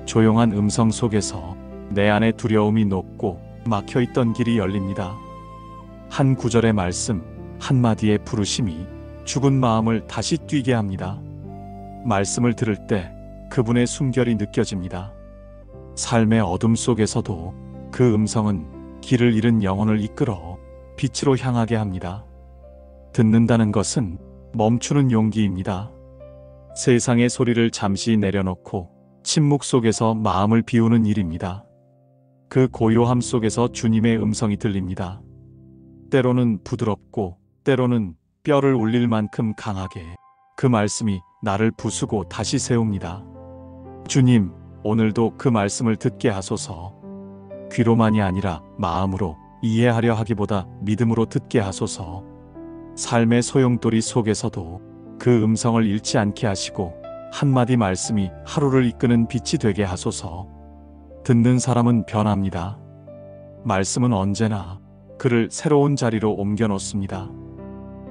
조용한 음성 속에서 내 안에 두려움이 녹고 막혀있던 길이 열립니다. 한 구절의 말씀, 한마디의 부르심이 죽은 마음을 다시 뛰게 합니다. 말씀을 들을 때 그분의 숨결이 느껴집니다. 삶의 어둠 속에서도 그 음성은 길을 잃은 영혼을 이끌어 빛으로 향하게 합니다. 듣는다는 것은 멈추는 용기입니다. 세상의 소리를 잠시 내려놓고 침묵 속에서 마음을 비우는 일입니다. 그 고요함 속에서 주님의 음성이 들립니다. 때로는 부드럽고 때로는 뼈를 울릴 만큼 강하게 그 말씀이 나를 부수고 다시 세웁니다. 주님, 오늘도 그 말씀을 듣게 하소서. 귀로만이 아니라 마음으로 이해하려 하기보다 믿음으로 듣게 하소서. 삶의 소용돌이 속에서도 그 음성을 잃지 않게 하시고 한마디 말씀이 하루를 이끄는 빛이 되게 하소서. 듣는 사람은 변합니다. 말씀은 언제나 그를 새로운 자리로 옮겨 놓습니다.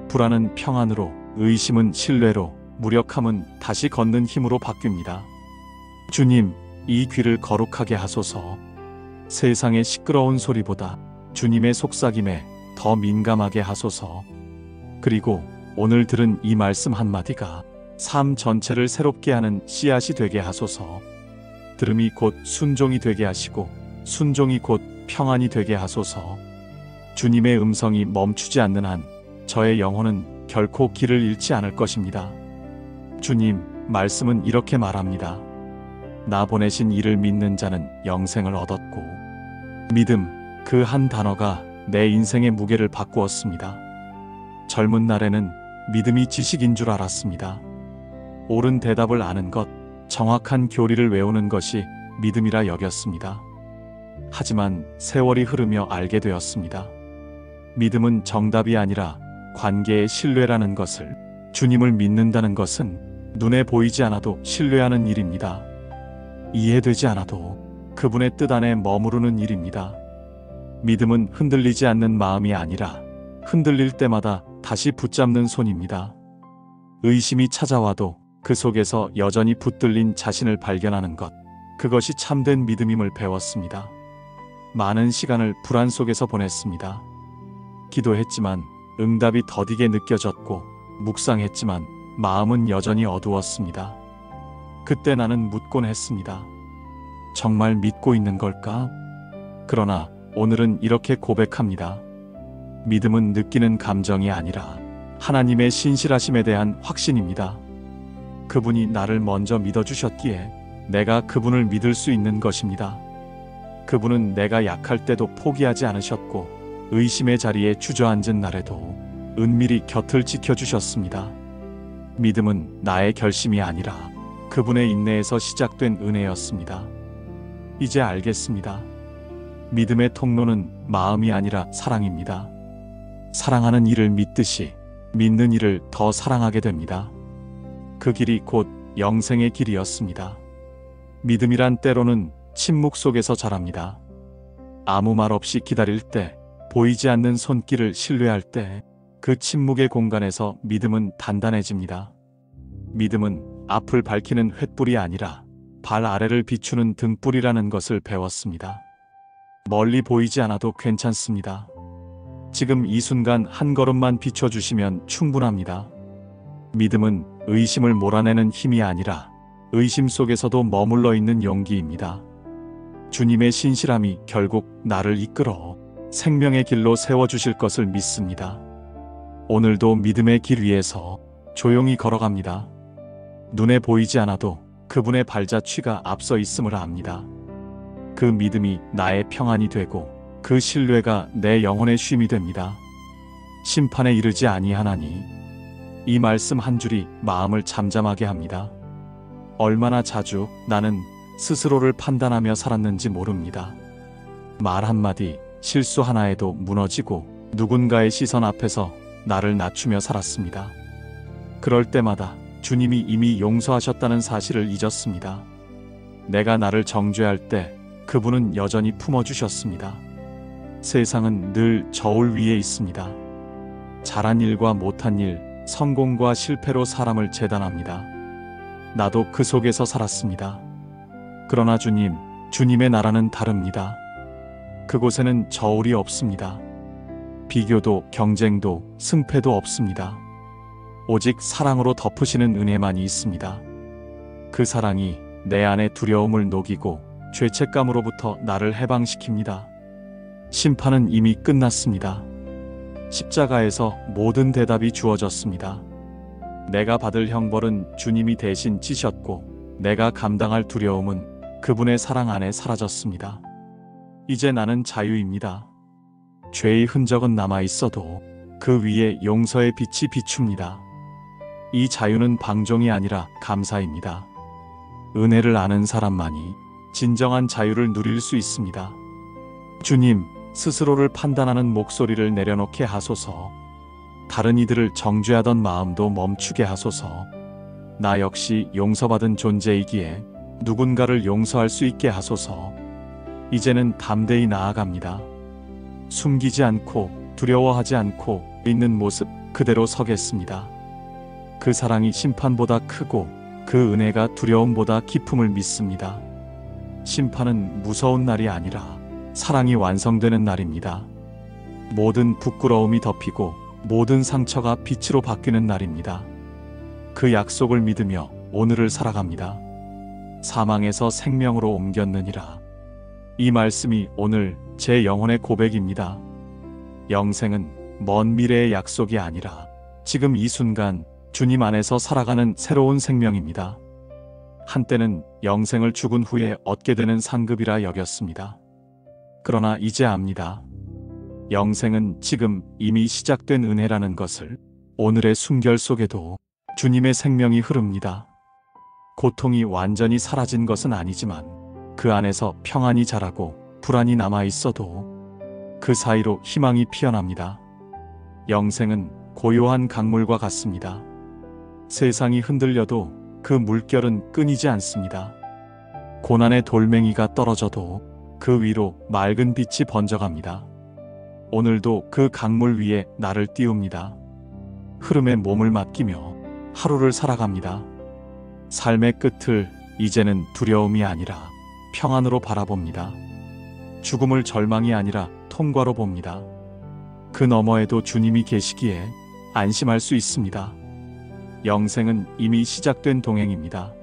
불안은 평안으로, 의심은 신뢰로, 무력함은 다시 걷는 힘으로 바뀝니다. 주님, 이 귀를 거룩하게 하소서. 세상의 시끄러운 소리보다 주님의 속삭임에 더 민감하게 하소서. 그리고 오늘 들은 이 말씀 한마디가 삶 전체를 새롭게 하는 씨앗이 되게 하소서. 들음이 곧 순종이 되게 하시고 순종이 곧 평안이 되게 하소서. 주님의 음성이 멈추지 않는 한 저의 영혼은 결코 길을 잃지 않을 것입니다. 주님, 말씀은 이렇게 말합니다. 나 보내신 이를 믿는 자는 영생을 얻었고, 믿음, 그 한 단어가 내 인생의 무게를 바꾸었습니다. 젊은 날에는 믿음이 지식인 줄 알았습니다. 옳은 대답을 아는 것, 정확한 교리를 외우는 것이 믿음이라 여겼습니다. 하지만 세월이 흐르며 알게 되었습니다. 믿음은 정답이 아니라 관계의 신뢰라는 것을, 주님을 믿는다는 것은 눈에 보이지 않아도 신뢰하는 일입니다. 이해되지 않아도 그분의 뜻 안에 머무르는 일입니다. 믿음은 흔들리지 않는 마음이 아니라 흔들릴 때마다 다시 붙잡는 손입니다. 의심이 찾아와도 그 속에서 여전히 붙들린 자신을 발견하는 것, 그것이 참된 믿음임을 배웠습니다. 많은 시간을 불안 속에서 보냈습니다. 기도했지만 응답이 더디게 느껴졌고, 묵상했지만 마음은 여전히 어두웠습니다. 그때 나는 묻곤 했습니다. 정말 믿고 있는 걸까? 그러나 오늘은 이렇게 고백합니다. 믿음은 느끼는 감정이 아니라 하나님의 신실하심에 대한 확신입니다. 그분이 나를 먼저 믿어주셨기에 내가 그분을 믿을 수 있는 것입니다. 그분은 내가 약할 때도 포기하지 않으셨고, 의심의 자리에 주저앉은 날에도 은밀히 곁을 지켜주셨습니다. 믿음은 나의 결심이 아니라 그분의 인내에서 시작된 은혜였습니다. 이제 알겠습니다. 믿음의 통로는 마음이 아니라 사랑입니다. 사랑하는 이를 믿듯이 믿는 이를 더 사랑하게 됩니다. 그 길이 곧 영생의 길이었습니다. 믿음이란 때로는 침묵 속에서 자랍니다. 아무 말 없이 기다릴 때, 보이지 않는 손길을 신뢰할 때, 그 침묵의 공간에서 믿음은 단단해집니다. 믿음은 앞을 밝히는 횃불이 아니라 발 아래를 비추는 등불이라는 것을 배웠습니다. 멀리 보이지 않아도 괜찮습니다. 지금 이 순간 한 걸음만 비춰주시면 충분합니다. 믿음은 의심을 몰아내는 힘이 아니라 의심 속에서도 머물러 있는 용기입니다. 주님의 신실함이 결국 나를 이끌어 생명의 길로 세워주실 것을 믿습니다. 오늘도 믿음의 길 위에서 조용히 걸어갑니다. 눈에 보이지 않아도 그분의 발자취가 앞서 있음을 압니다. 그 믿음이 나의 평안이 되고 그 신뢰가 내 영혼의 쉼이 됩니다. 심판에 이르지 아니하나니, 이 말씀 한 줄이 마음을 잠잠하게 합니다. 얼마나 자주 나는 스스로를 판단하며 살았는지 모릅니다. 말 한마디, 실수 하나에도 무너지고 누군가의 시선 앞에서 나를 낮추며 살았습니다. 그럴 때마다 주님이 이미 용서하셨다는 사실을 잊었습니다. 내가 나를 정죄할 때 그분은 여전히 품어주셨습니다. 세상은 늘 저울 위에 있습니다. 잘한 일과 못한 일, 성공과 실패로 사람을 재단합니다. 나도 그 속에서 살았습니다. 그러나 주님의 나라는 다릅니다. 그곳에는 저울이 없습니다. 비교도 경쟁도 승패도 없습니다. 오직 사랑으로 덮으시는 은혜만이 있습니다. 그 사랑이 내 안의 두려움을 녹이고 죄책감으로부터 나를 해방시킵니다. 심판은 이미 끝났습니다. 십자가에서 모든 대답이 주어졌습니다. 내가 받을 형벌은 주님이 대신 지셨고 내가 감당할 두려움은 그분의 사랑 안에 사라졌습니다. 이제 나는 자유입니다. 죄의 흔적은 남아 있어도 그 위에 용서의 빛이 비춥니다. 이 자유는 방종이 아니라 감사입니다. 은혜를 아는 사람만이 진정한 자유를 누릴 수 있습니다. 주님, 스스로를 판단하는 목소리를 내려놓게 하소서. 다른 이들을 정죄하던 마음도 멈추게 하소서. 나 역시 용서받은 존재이기에 누군가를 용서할 수 있게 하소서. 이제는 담대히 나아갑니다. 숨기지 않고 두려워하지 않고 있는 모습 그대로 서겠습니다. 그 사랑이 심판보다 크고 그 은혜가 두려움보다 깊음을 믿습니다. 심판은 무서운 날이 아니라 사랑이 완성되는 날입니다. 모든 부끄러움이 덮이고 모든 상처가 빛으로 바뀌는 날입니다. 그 약속을 믿으며 오늘을 살아갑니다. 사망에서 생명으로 옮겼느니라. 이 말씀이 오늘 제 영혼의 고백입니다. 영생은 먼 미래의 약속이 아니라 지금 이 순간 주님 안에서 살아가는 새로운 생명입니다. 한때는 영생을 죽은 후에 얻게 되는 상급이라 여겼습니다. 그러나 이제 압니다. 영생은 지금 이미 시작된 은혜라는 것을. 오늘의 순결 속에도 주님의 생명이 흐릅니다. 고통이 완전히 사라진 것은 아니지만 그 안에서 평안이 자라고 불안이 남아 있어도 그 사이로 희망이 피어납니다. 영생은 고요한 강물과 같습니다. 세상이 흔들려도 그 물결은 끊이지 않습니다. 고난의 돌멩이가 떨어져도 그 위로 맑은 빛이 번져갑니다. 오늘도 그 강물 위에 나를 띄웁니다. 흐름에 몸을 맡기며 하루를 살아갑니다. 삶의 끝을 이제는 두려움이 아니라 평안으로 바라봅니다. 죽음을 절망이 아니라 통과로 봅니다. 그 너머에도 주님이 계시기에 안심할 수 있습니다. 영생은 이미 시작된 동행입니다.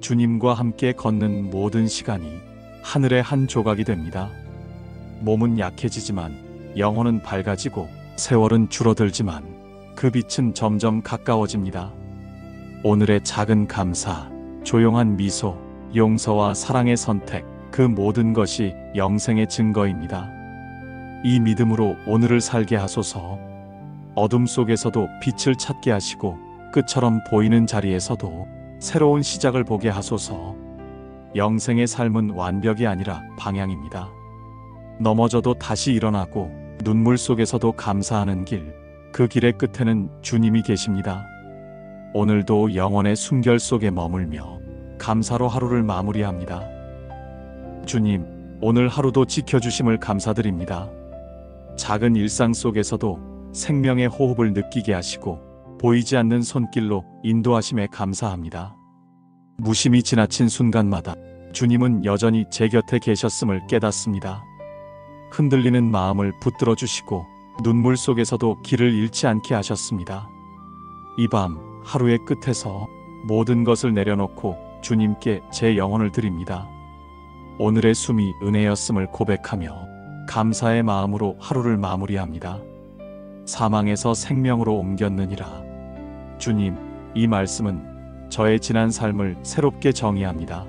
주님과 함께 걷는 모든 시간이 하늘의 한 조각이 됩니다. 몸은 약해지지만 영혼은 밝아지고 세월은 줄어들지만 그 빛은 점점 가까워집니다. 오늘의 작은 감사, 조용한 미소, 용서와 사랑의 선택, 그 모든 것이 영생의 증거입니다. 이 믿음으로 오늘을 살게 하소서. 어둠 속에서도 빛을 찾게 하시고 끝처럼 보이는 자리에서도 새로운 시작을 보게 하소서. 영생의 삶은 완벽이 아니라 방향입니다. 넘어져도 다시 일어나고 눈물 속에서도 감사하는 길, 그 길의 끝에는 주님이 계십니다. 오늘도 영혼의 순결 속에 머물며 감사로 하루를 마무리합니다. 주님, 오늘 하루도 지켜주심을 감사드립니다. 작은 일상 속에서도 생명의 호흡을 느끼게 하시고 보이지 않는 손길로 인도하심에 감사합니다. 무심히 지나친 순간마다 주님은 여전히 제 곁에 계셨음을 깨닫습니다. 흔들리는 마음을 붙들어 주시고 눈물 속에서도 길을 잃지 않게 하셨습니다. 이 밤 하루의 끝에서 모든 것을 내려놓고 주님께 제 영혼을 드립니다. 오늘의 숨이 은혜였음을 고백하며 감사의 마음으로 하루를 마무리합니다. 사망에서 생명으로 옮겼느니라. 주님, 이 말씀은 저의 지난 삶을 새롭게 정의합니다.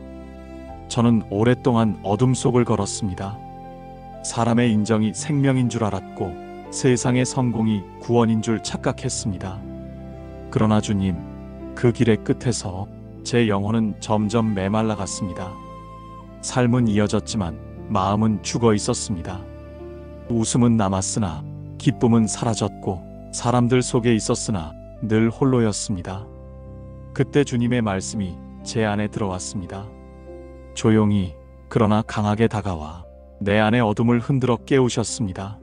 저는 오랫동안 어둠 속을 걸었습니다. 사람의 인정이 생명인 줄 알았고 세상의 성공이 구원인 줄 착각했습니다. 그러나 주님, 그 길의 끝에서 제 영혼은 점점 메말라갔습니다. 삶은 이어졌지만 마음은 죽어 있었습니다. 웃음은 남았으나 기쁨은 사라졌고 사람들 속에 있었으나 늘 홀로였습니다. 그때 주님의 말씀이 제 안에 들어왔습니다. 조용히 그러나 강하게 다가와 내 안의 어둠을 흔들어 깨우셨습니다.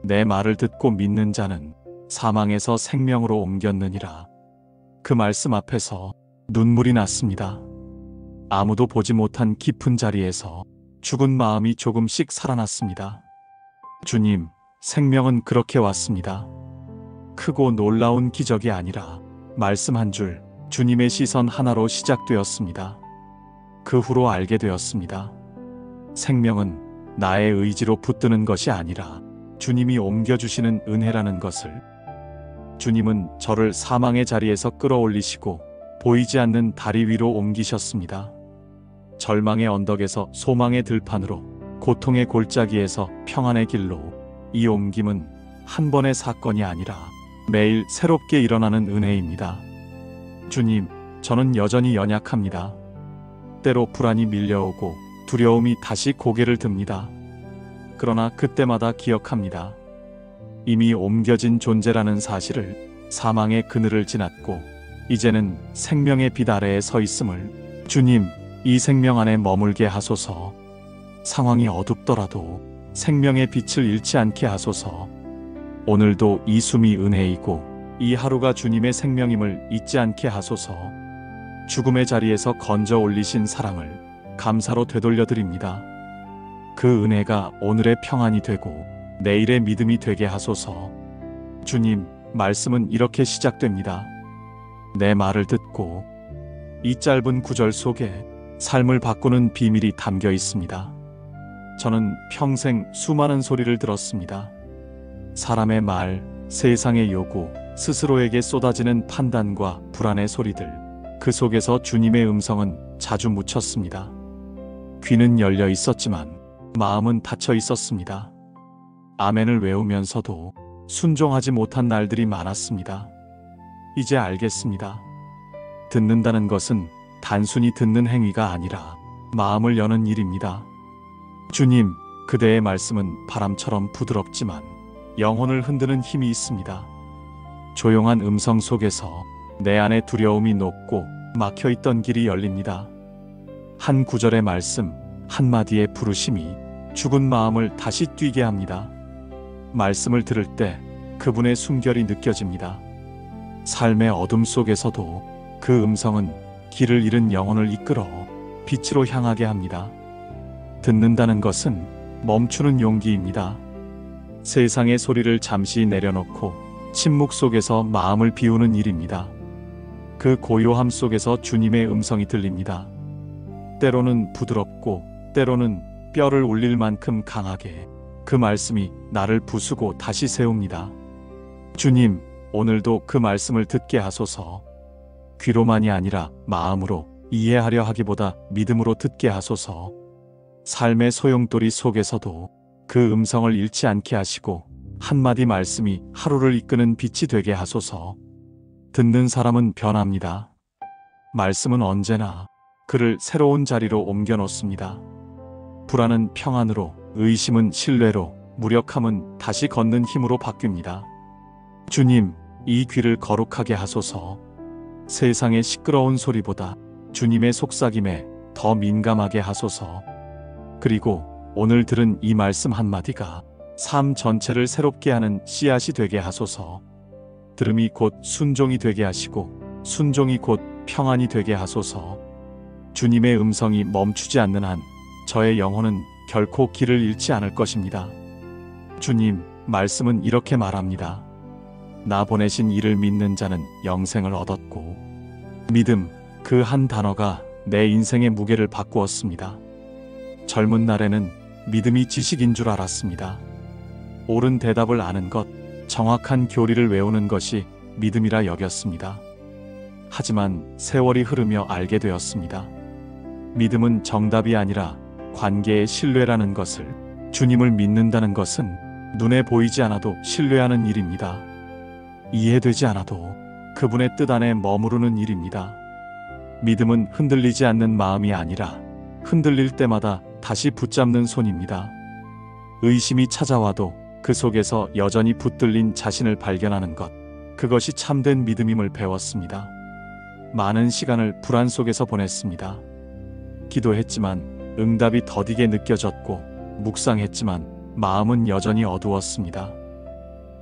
내 말을 듣고 믿는 자는 사망에서 생명으로 옮겼느니라. 그 말씀 앞에서 눈물이 났습니다. 아무도 보지 못한 깊은 자리에서 죽은 마음이 조금씩 살아났습니다. 주님, 생명은 그렇게 왔습니다. 크고 놀라운 기적이 아니라 말씀 한 줄, 주님의 시선 하나로 시작되었습니다. 그 후로 알게 되었습니다. 생명은 나의 의지로 붙드는 것이 아니라 주님이 옮겨주시는 은혜라는 것을. 주님은 저를 사망의 자리에서 끌어올리시고 보이지 않는 다리 위로 옮기셨습니다. 절망의 언덕에서 소망의 들판으로, 고통의 골짜기에서 평안의 길로. 이 옮김은 한 번의 사건이 아니라 매일 새롭게 일어나는 은혜입니다. 주님, 저는 여전히 연약합니다. 때로 불안이 밀려오고 두려움이 다시 고개를 듭니다. 그러나 그때마다 기억합니다. 이미 옮겨진 존재라는 사실을, 사망의 그늘을 지났고 이제는 생명의 빛 아래에 서 있음을. 주님, 이 생명 안에 머물게 하소서. 상황이 어둡더라도 생명의 빛을 잃지 않게 하소서. 오늘도 이 숨이 은혜이고 이 하루가 주님의 생명임을 잊지 않게 하소서. 죽음의 자리에서 건져 올리신 사랑을 감사로 되돌려드립니다. 그 은혜가 오늘의 평안이 되고 내일의 믿음이 되게 하소서. 주님, 말씀은 이렇게 시작됩니다. 내 말을 듣고. 이 짧은 구절 속에 삶을 바꾸는 비밀이 담겨 있습니다. 저는 평생 수많은 소리를 들었습니다. 사람의 말, 세상의 요구, 스스로에게 쏟아지는 판단과 불안의 소리들. 그 속에서 주님의 음성은 자주 묻혔습니다. 귀는 열려 있었지만 마음은 닫혀 있었습니다. 아멘을 외우면서도 순종하지 못한 날들이 많았습니다. 이제 알겠습니다. 듣는다는 것은 단순히 듣는 행위가 아니라 마음을 여는 일입니다. 주님, 그대의 말씀은 바람처럼 부드럽지만 영혼을 흔드는 힘이 있습니다. 조용한 음성 속에서 내 안에 두려움이 녹고 막혀있던 길이 열립니다. 한 구절의 말씀, 한마디의 부르심이 죽은 마음을 다시 뛰게 합니다. 말씀을 들을 때 그분의 숨결이 느껴집니다. 삶의 어둠 속에서도 그 음성은 길을 잃은 영혼을 이끌어 빛으로 향하게 합니다. 듣는다는 것은 멈추는 용기입니다. 세상의 소리를 잠시 내려놓고 침묵 속에서 마음을 비우는 일입니다. 그 고요함 속에서 주님의 음성이 들립니다. 때로는 부드럽고 때로는 뼈를 울릴 만큼 강하게. 그 말씀이 나를 부수고 다시 세웁니다. 주님, 오늘도 그 말씀을 듣게 하소서. 귀로만이 아니라 마음으로, 이해하려 하기보다 믿음으로 듣게 하소서. 삶의 소용돌이 속에서도 그 음성을 잃지 않게 하시고 한마디 말씀이 하루를 이끄는 빛이 되게 하소서. 듣는 사람은 변합니다. 말씀은 언제나 그를 새로운 자리로 옮겨 놓습니다. 불안은 평안으로, 의심은 신뢰로, 무력함은 다시 걷는 힘으로 바뀝니다. 주님, 이 귀를 거룩하게 하소서. 세상의 시끄러운 소리보다 주님의 속삭임에 더 민감하게 하소서. 그리고 오늘 들은 이 말씀 한마디가 삶 전체를 새롭게 하는 씨앗이 되게 하소서. 들음이 곧 순종이 되게 하시고 순종이 곧 평안이 되게 하소서. 주님의 음성이 멈추지 않는 한 저의 영혼은 결코 길을 잃지 않을 것입니다. 주님, 말씀은 이렇게 말합니다. 나 보내신 이를 믿는 자는 영생을 얻었고. 믿음, 그 한 단어가 내 인생의 무게를 바꾸었습니다. 젊은 날에는 믿음이 지식인 줄 알았습니다. 옳은 대답을 아는 것, 정확한 교리를 외우는 것이 믿음이라 여겼습니다. 하지만 세월이 흐르며 알게 되었습니다. 믿음은 정답이 아니라 관계의 신뢰라는 것을. 주님을 믿는다는 것은 눈에 보이지 않아도 신뢰하는 일입니다. 이해되지 않아도 그분의 뜻 안에 머무르는 일입니다. 믿음은 흔들리지 않는 마음이 아니라 흔들릴 때마다 다시 붙잡는 손입니다. 의심이 찾아와도 그 속에서 여전히 붙들린 자신을 발견하는 것, 그것이 참된 믿음임을 배웠습니다. 많은 시간을 불안 속에서 보냈습니다. 기도했지만 응답이 더디게 느껴졌고 묵상했지만 마음은 여전히 어두웠습니다.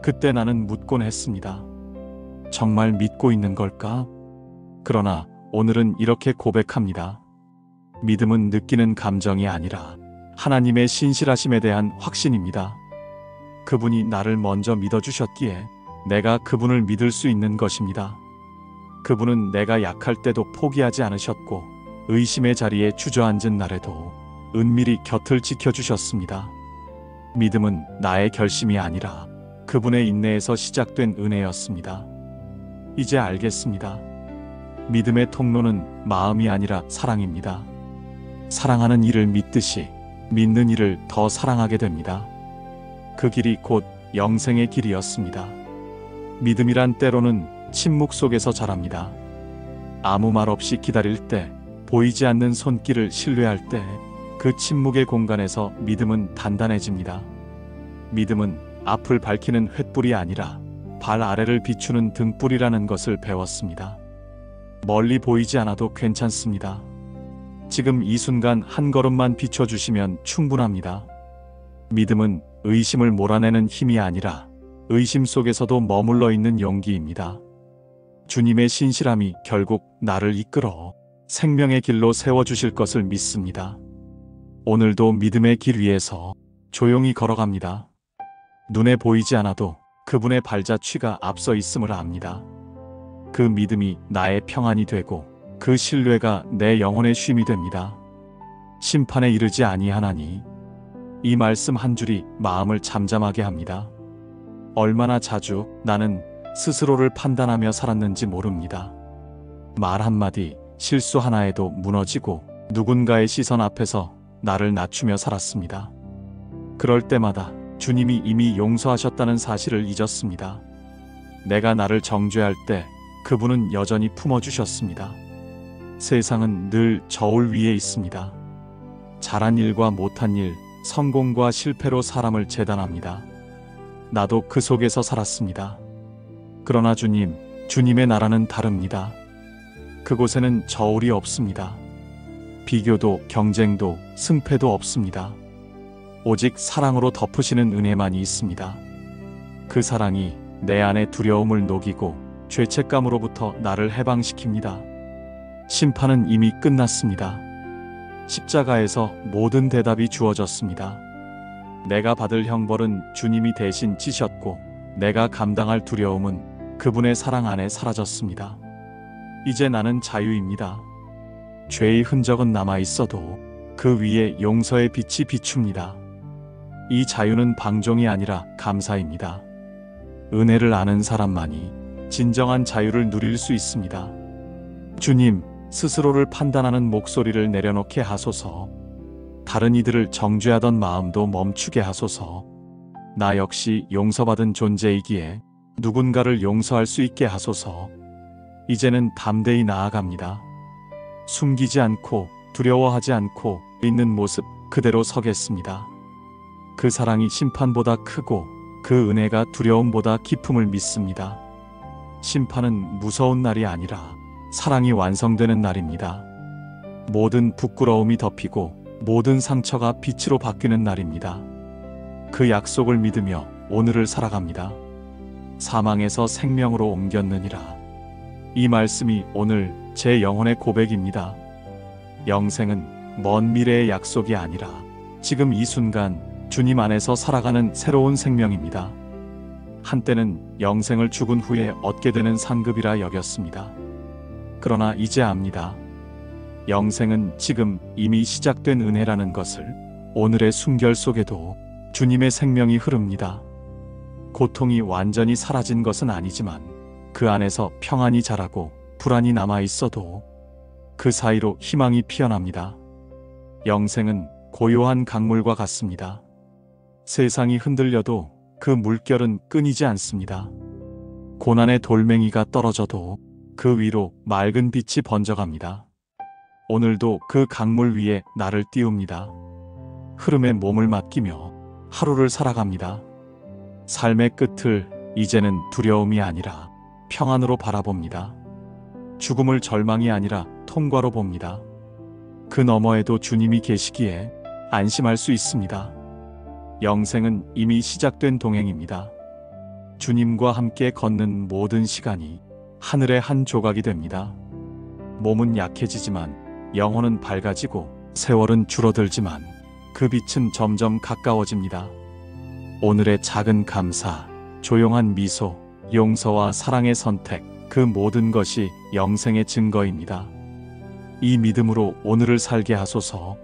그때 나는 묻곤 했습니다. 정말 믿고 있는 걸까? 그러나 오늘은 이렇게 고백합니다. 믿음은 느끼는 감정이 아니라 하나님의 신실하심에 대한 확신입니다. 그분이 나를 먼저 믿어주셨기에 내가 그분을 믿을 수 있는 것입니다. 그분은 내가 약할 때도 포기하지 않으셨고 의심의 자리에 주저앉은 날에도 은밀히 곁을 지켜주셨습니다. 믿음은 나의 결심이 아니라 그분의 인내에서 시작된 은혜였습니다. 이제 알겠습니다. 믿음의 통로는 마음이 아니라 사랑입니다. 사랑하는 이를 믿듯이 믿는 이를 더 사랑하게 됩니다. 그 길이 곧 영생의 길이었습니다. 믿음이란 때로는 침묵 속에서 자랍니다. 아무 말 없이 기다릴 때, 보이지 않는 손길을 신뢰할 때, 그 침묵의 공간에서 믿음은 단단해집니다. 믿음은 앞을 밝히는 횃불이 아니라 발 아래를 비추는 등불이라는 것을 배웠습니다. 멀리 보이지 않아도 괜찮습니다. 지금 이 순간 한 걸음만 비춰주시면 충분합니다. 믿음은 의심을 몰아내는 힘이 아니라 의심 속에서도 머물러 있는 용기입니다. 주님의 신실함이 결국 나를 이끌어 생명의 길로 세워주실 것을 믿습니다. 오늘도 믿음의 길 위에서 조용히 걸어갑니다. 눈에 보이지 않아도 그분의 발자취가 앞서 있음을 압니다. 그 믿음이 나의 평안이 되고 그 신뢰가 내 영혼의 쉼이 됩니다. 심판에 이르지 아니하나니 이 말씀 한 줄이 마음을 잠잠하게 합니다. 얼마나 자주 나는 스스로를 판단하며 살았는지 모릅니다. 말 한마디, 실수 하나에도 무너지고 누군가의 시선 앞에서 나를 낮추며 살았습니다. 그럴 때마다 주님이 이미 용서하셨다는 사실을 잊었습니다. 내가 나를 정죄할 때 그분은 여전히 품어주셨습니다. 세상은 늘 저울 위에 있습니다. 잘한 일과 못한 일, 성공과 실패로 사람을 재단합니다. 나도 그 속에서 살았습니다. 그러나 주님의 나라는 다릅니다. 그곳에는 저울이 없습니다. 비교도 경쟁도 승패도 없습니다. 오직 사랑으로 덮으시는 은혜만이 있습니다. 그 사랑이 내 안의 두려움을 녹이고 죄책감으로부터 나를 해방시킵니다. 심판은 이미 끝났습니다. 십자가에서 모든 대답이 주어졌습니다. 내가 받을 형벌은 주님이 대신 지셨고 내가 감당할 두려움은 그분의 사랑 안에 사라졌습니다. 이제 나는 자유입니다. 죄의 흔적은 남아 있어도 그 위에 용서의 빛이 비춥니다. 이 자유는 방종이 아니라 감사입니다. 은혜를 아는 사람만이 진정한 자유를 누릴 수 있습니다. 주님, 스스로를 판단하는 목소리를 내려놓게 하소서. 다른 이들을 정죄하던 마음도 멈추게 하소서. 나 역시 용서받은 존재이기에 누군가를 용서할 수 있게 하소서. 이제는 담대히 나아갑니다. 숨기지 않고 두려워하지 않고 있는 모습 그대로 서겠습니다. 그 사랑이 심판보다 크고 그 은혜가 두려움보다 깊음을 믿습니다. 심판은 무서운 날이 아니라 사랑이 완성되는 날입니다. 모든 부끄러움이 덮이고 모든 상처가 빛으로 바뀌는 날입니다. 그 약속을 믿으며 오늘을 살아갑니다. 사망에서 생명으로 옮겼느니라. 이 말씀이 오늘 제 영혼의 고백입니다. 영생은 먼 미래의 약속이 아니라 지금 이 순간 주님 안에서 살아가는 새로운 생명입니다. 한때는 영생을 죽은 후에 얻게 되는 상급이라 여겼습니다. 그러나 이제 압니다. 영생은 지금 이미 시작된 은혜라는 것을. 오늘의 숨결 속에도 주님의 생명이 흐릅니다. 고통이 완전히 사라진 것은 아니지만 그 안에서 평안이 자라고 불안이 남아 있어도 그 사이로 희망이 피어납니다. 영생은 고요한 강물과 같습니다. 세상이 흔들려도 그 물결은 끊이지 않습니다. 고난의 돌멩이가 떨어져도 그 위로 맑은 빛이 번져갑니다. 오늘도 그 강물 위에 나를 띄웁니다. 흐름에 몸을 맡기며 하루를 살아갑니다. 삶의 끝을 이제는 두려움이 아니라 평안으로 바라봅니다. 죽음을 절망이 아니라 통과로 봅니다. 그 너머에도 주님이 계시기에 안심할 수 있습니다. 영생은 이미 시작된 동행입니다. 주님과 함께 걷는 모든 시간이 하늘의 한 조각이 됩니다. 몸은 약해지지만 영혼은 밝아지고 세월은 줄어들지만 그 빛은 점점 가까워집니다. 오늘의 작은 감사, 조용한 미소, 용서와 사랑의 선택, 그 모든 것이 영생의 증거입니다. 이 믿음으로 오늘을 살게 하소서.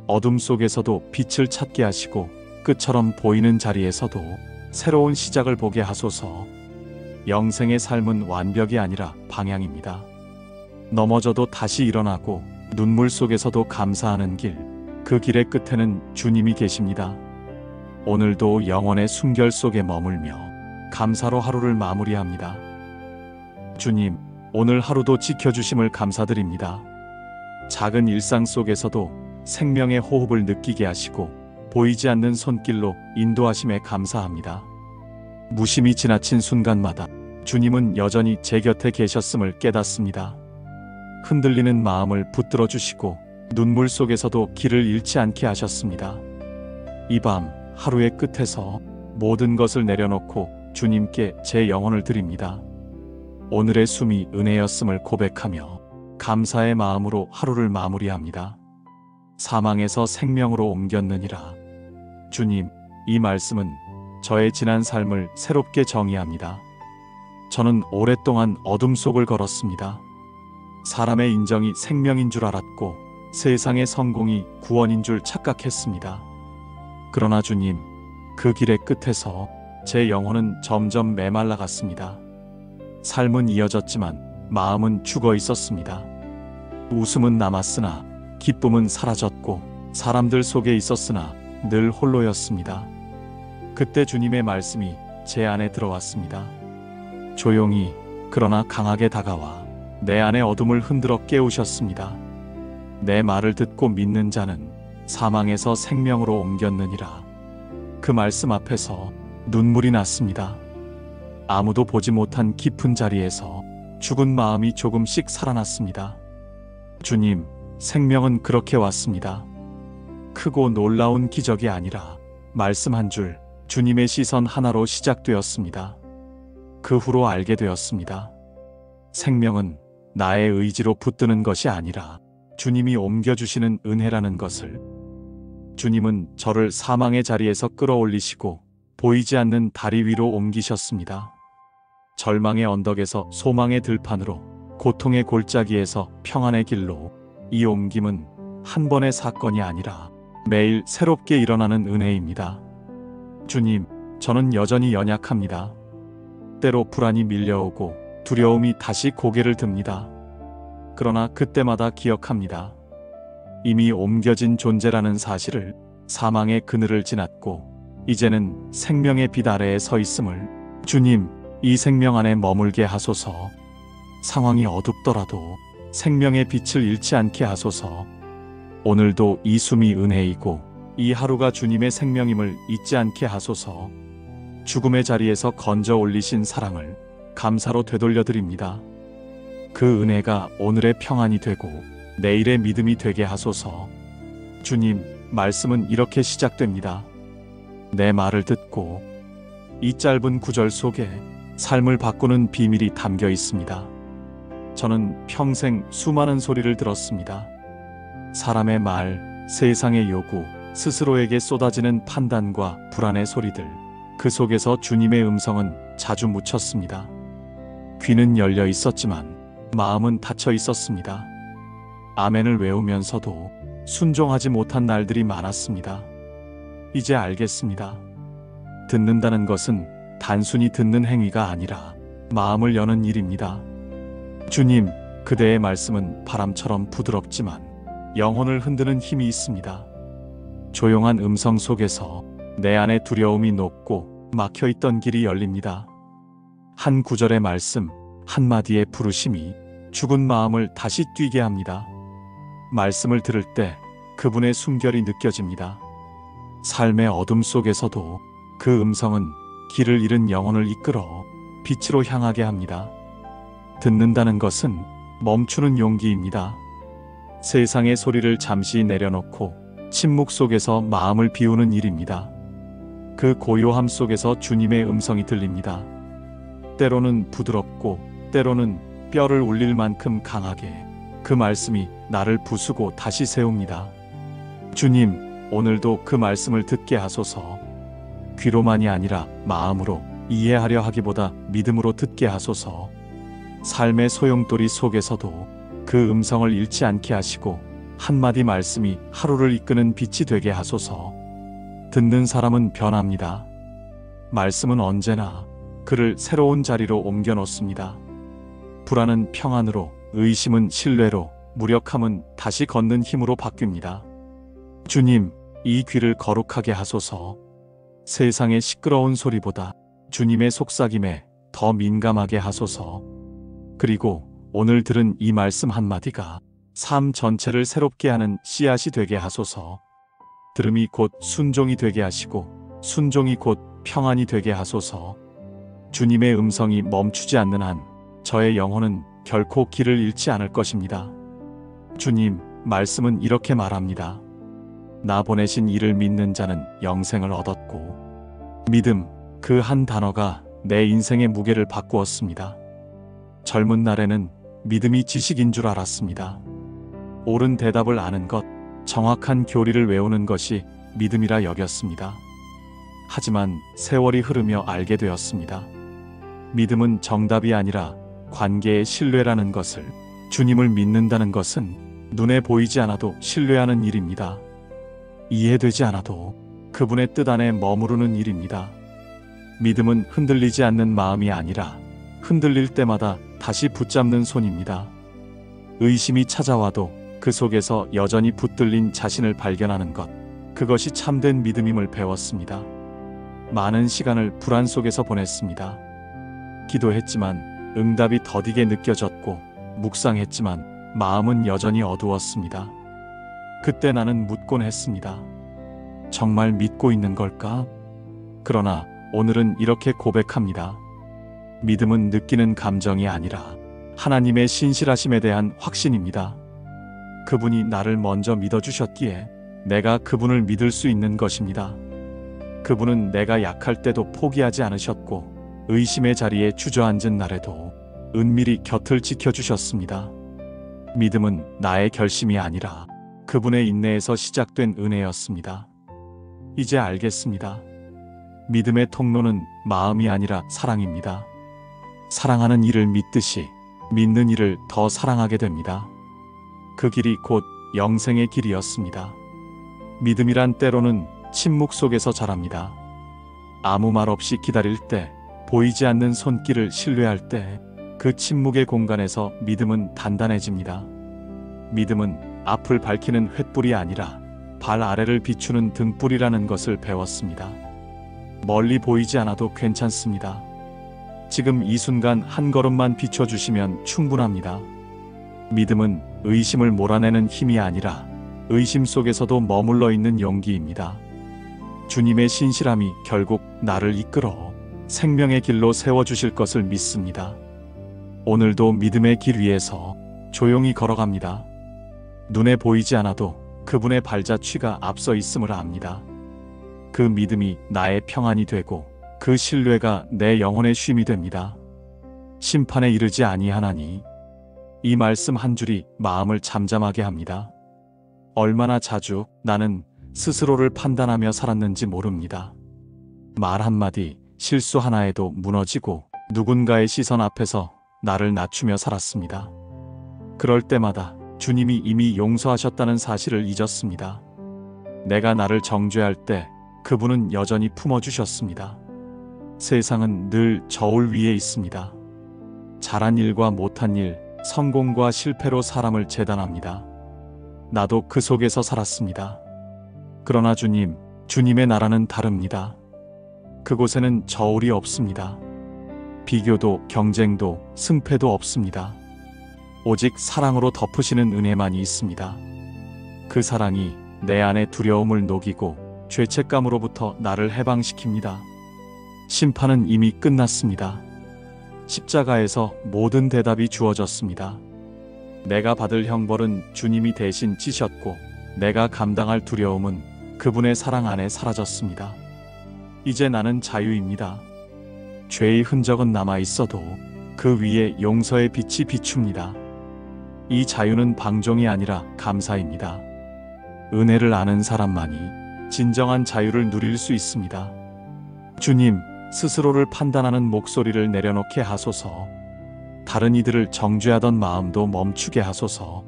어둠 속에서도 빛을 찾게 하시고 끝처럼 보이는 자리에서도 새로운 시작을 보게 하소서. 영생의 삶은 완벽이 아니라 방향입니다. 넘어져도 다시 일어나고 눈물 속에서도 감사하는 길, 그 길의 끝에는 주님이 계십니다. 오늘도 영혼의 숨결 속에 머물며 감사로 하루를 마무리합니다. 주님, 오늘 하루도 지켜주심을 감사드립니다. 작은 일상 속에서도 생명의 호흡을 느끼게 하시고 보이지 않는 손길로 인도하심에 감사합니다. 무심히 지나친 순간마다 주님은 여전히 제 곁에 계셨음을 깨닫습니다. 흔들리는 마음을 붙들어 주시고 눈물 속에서도 길을 잃지 않게 하셨습니다. 이 밤 하루의 끝에서 모든 것을 내려놓고 주님께 제 영혼을 드립니다. 오늘의 숨이 은혜였음을 고백하며 감사의 마음으로 하루를 마무리합니다. 사망에서 생명으로 옮겼느니라. 주님, 이 말씀은 저의 지난 삶을 새롭게 정의합니다. 저는 오랫동안 어둠 속을 걸었습니다. 사람의 인정이 생명인 줄 알았고 세상의 성공이 구원인 줄 착각했습니다. 그러나 주님, 그 길의 끝에서 제 영혼은 점점 메말라갔습니다. 삶은 이어졌지만 마음은 죽어 있었습니다. 웃음은 남았으나 기쁨은 사라졌고 사람들 속에 있었으나 늘 홀로였습니다. 그때 주님의 말씀이 제 안에 들어왔습니다. 조용히 그러나 강하게 다가와 내 안의 어둠을 흔들어 깨우셨습니다. 내 말을 듣고 믿는 자는 사망에서 생명으로 옮겼느니라. 그 말씀 앞에서 눈물이 났습니다. 아무도 보지 못한 깊은 자리에서 죽은 마음이 조금씩 살아났습니다. 주님, 생명은 그렇게 왔습니다. 크고 놀라운 기적이 아니라 말씀 한 줄, 주님의 시선 하나로 시작되었습니다. 그 후로 알게 되었습니다. 생명은 나의 의지로 붙드는 것이 아니라 주님이 옮겨주시는 은혜라는 것을. 주님은 저를 사망의 자리에서 끌어올리시고 보이지 않는 다리 위로 옮기셨습니다. 절망의 언덕에서 소망의 들판으로, 고통의 골짜기에서 평안의 길로. 이 옮김은 한 번의 사건이 아니라 매일 새롭게 일어나는 은혜입니다. 주님, 저는 여전히 연약합니다. 때로 불안이 밀려오고 두려움이 다시 고개를 듭니다. 그러나 그때마다 기억합니다. 이미 옮겨진 존재라는 사실을, 사망의 그늘을 지났고 이제는 생명의 빛 아래에 서 있음을. 주님, 이 생명 안에 머물게 하소서. 상황이 어둡더라도 생명의 빛을 잃지 않게 하소서. 오늘도 이 숨이 은혜이고 이 하루가 주님의 생명임을 잊지 않게 하소서. 죽음의 자리에서 건져 올리신 사랑을 감사로 되돌려드립니다. 그 은혜가 오늘의 평안이 되고 내일의 믿음이 되게 하소서. 주님, 말씀은 이렇게 시작됩니다. 내 말을 듣고. 이 짧은 구절 속에 삶을 바꾸는 비밀이 담겨 있습니다. 저는 평생 수많은 소리를 들었습니다. 사람의 말, 세상의 요구, 스스로에게 쏟아지는 판단과 불안의 소리들. 그 속에서 주님의 음성은 자주 묻혔습니다. 귀는 열려 있었지만 마음은 닫혀 있었습니다. 아멘을 외우면서도 순종하지 못한 날들이 많았습니다. 이제 알겠습니다. 듣는다는 것은 단순히 듣는 행위가 아니라 마음을 여는 일입니다. 주님, 그대의 말씀은 바람처럼 부드럽지만 영혼을 흔드는 힘이 있습니다. 조용한 음성 속에서 내 안의 두려움이 녹고 막혀있던 길이 열립니다. 한 구절의 말씀, 한마디의 부르심이 죽은 마음을 다시 뛰게 합니다. 말씀을 들을 때 그분의 숨결이 느껴집니다. 삶의 어둠 속에서도 그 음성은 길을 잃은 영혼을 이끌어 빛으로 향하게 합니다. 듣는다는 것은 멈추는 용기입니다. 세상의 소리를 잠시 내려놓고 침묵 속에서 마음을 비우는 일입니다. 그 고요함 속에서 주님의 음성이 들립니다. 때로는 부드럽고 때로는 뼈를 울릴 만큼 강하게 그 말씀이 나를 부수고 다시 세웁니다. 주님, 오늘도 그 말씀을 듣게 하소서. 귀로만이 아니라 마음으로 이해하려 하기보다 믿음으로 듣게 하소서. 삶의 소용돌이 속에서도 그 음성을 잃지 않게 하시고 한마디 말씀이 하루를 이끄는 빛이 되게 하소서. 듣는 사람은 변합니다. 말씀은 언제나 그를 새로운 자리로 옮겨 놓습니다. 불안은 평안으로, 의심은 신뢰로, 무력함은 다시 걷는 힘으로 바뀝니다. 주님, 이 귀를 거룩하게 하소서. 세상의 시끄러운 소리보다 주님의 속삭임에 더 민감하게 하소서. 그리고 오늘 들은 이 말씀 한마디가 삶 전체를 새롭게 하는 씨앗이 되게 하소서. 들음이 곧 순종이 되게 하시고 순종이 곧 평안이 되게 하소서. 주님의 음성이 멈추지 않는 한 저의 영혼은 결코 길을 잃지 않을 것입니다. 주님, 말씀은 이렇게 말합니다. 나 보내신 이를 믿는 자는 영생을 얻었고, 믿음, 그 한 단어가 내 인생의 무게를 바꾸었습니다. 젊은 날에는 믿음이 지식인 줄 알았습니다. 옳은 대답을 아는 것, 정확한 교리를 외우는 것이 믿음이라 여겼습니다. 하지만 세월이 흐르며 알게 되었습니다. 믿음은 정답이 아니라 관계의 신뢰라는 것을, 주님을 믿는다는 것은 눈에 보이지 않아도 신뢰하는 일입니다. 이해되지 않아도 그분의 뜻 안에 머무르는 일입니다. 믿음은 흔들리지 않는 마음이 아니라 흔들릴 때마다 다시 붙잡는 손입니다. 의심이 찾아와도 그 속에서 여전히 붙들린 자신을 발견하는 것, 그것이 참된 믿음임을 배웠습니다. 많은 시간을 불안 속에서 보냈습니다. 기도했지만 응답이 더디게 느껴졌고, 묵상했지만 마음은 여전히 어두웠습니다. 그때 나는 묻곤 했습니다. 정말 믿고 있는 걸까? 그러나 오늘은 이렇게 고백합니다. 믿음은 느끼는 감정이 아니라 하나님의 신실하심에 대한 확신입니다. 그분이 나를 먼저 믿어주셨기에 내가 그분을 믿을 수 있는 것입니다. 그분은 내가 약할 때도 포기하지 않으셨고, 의심의 자리에 주저앉은 날에도 은밀히 곁을 지켜주셨습니다. 믿음은 나의 결심이 아니라 그분의 인내에서 시작된 은혜였습니다. 이제 알겠습니다. 믿음의 통로는 마음이 아니라 사랑입니다. 사랑하는 이를 믿듯이 믿는 이를 더 사랑하게 됩니다. 그 길이 곧 영생의 길이었습니다. 믿음이란 때로는 침묵 속에서 자랍니다. 아무 말 없이 기다릴 때, 보이지 않는 손길을 신뢰할 때, 그 침묵의 공간에서 믿음은 단단해집니다. 믿음은 앞을 밝히는 횃불이 아니라 발 아래를 비추는 등불이라는 것을 배웠습니다. 멀리 보이지 않아도 괜찮습니다. 지금 이 순간 한 걸음만 비춰주시면 충분합니다. 믿음은 의심을 몰아내는 힘이 아니라 의심 속에서도 머물러 있는 용기입니다. 주님의 신실함이 결국 나를 이끌어 생명의 길로 세워주실 것을 믿습니다. 오늘도 믿음의 길 위에서 조용히 걸어갑니다. 눈에 보이지 않아도 그분의 발자취가 앞서 있음을 압니다. 그 믿음이 나의 평안이 되고 그 신뢰가 내 영혼의 쉼이 됩니다. 심판에 이르지 아니하나니, 이 말씀 한 줄이 마음을 잠잠하게 합니다. 얼마나 자주 나는 스스로를 판단하며 살았는지 모릅니다. 말 한마디, 실수 하나에도 무너지고 누군가의 시선 앞에서 나를 낮추며 살았습니다. 그럴 때마다 주님이 이미 용서하셨다는 사실을 잊었습니다. 내가 나를 정죄할 때 그분은 여전히 품어주셨습니다. 세상은 늘 저울 위에 있습니다. 잘한 일과 못한 일, 성공과 실패로 사람을 재단합니다. 나도 그 속에서 살았습니다. 그러나 주님의 나라는 다릅니다. 그곳에는 저울이 없습니다. 비교도 경쟁도 승패도 없습니다. 오직 사랑으로 덮으시는 은혜만이 있습니다. 그 사랑이 내 안의 두려움을 녹이고 죄책감으로부터 나를 해방시킵니다. 심판은 이미 끝났습니다. 십자가에서 모든 대답이 주어졌습니다. 내가 받을 형벌은 주님이 대신 지셨고, 내가 감당할 두려움은 그분의 사랑 안에 사라졌습니다. 이제 나는 자유입니다. 죄의 흔적은 남아 있어도 그 위에 용서의 빛이 비춥니다. 이 자유는 방종이 아니라 감사입니다. 은혜를 아는 사람만이 진정한 자유를 누릴 수 있습니다. 주님, 스스로를 판단하는 목소리를 내려놓게 하소서. 다른 이들을 정죄하던 마음도 멈추게 하소서.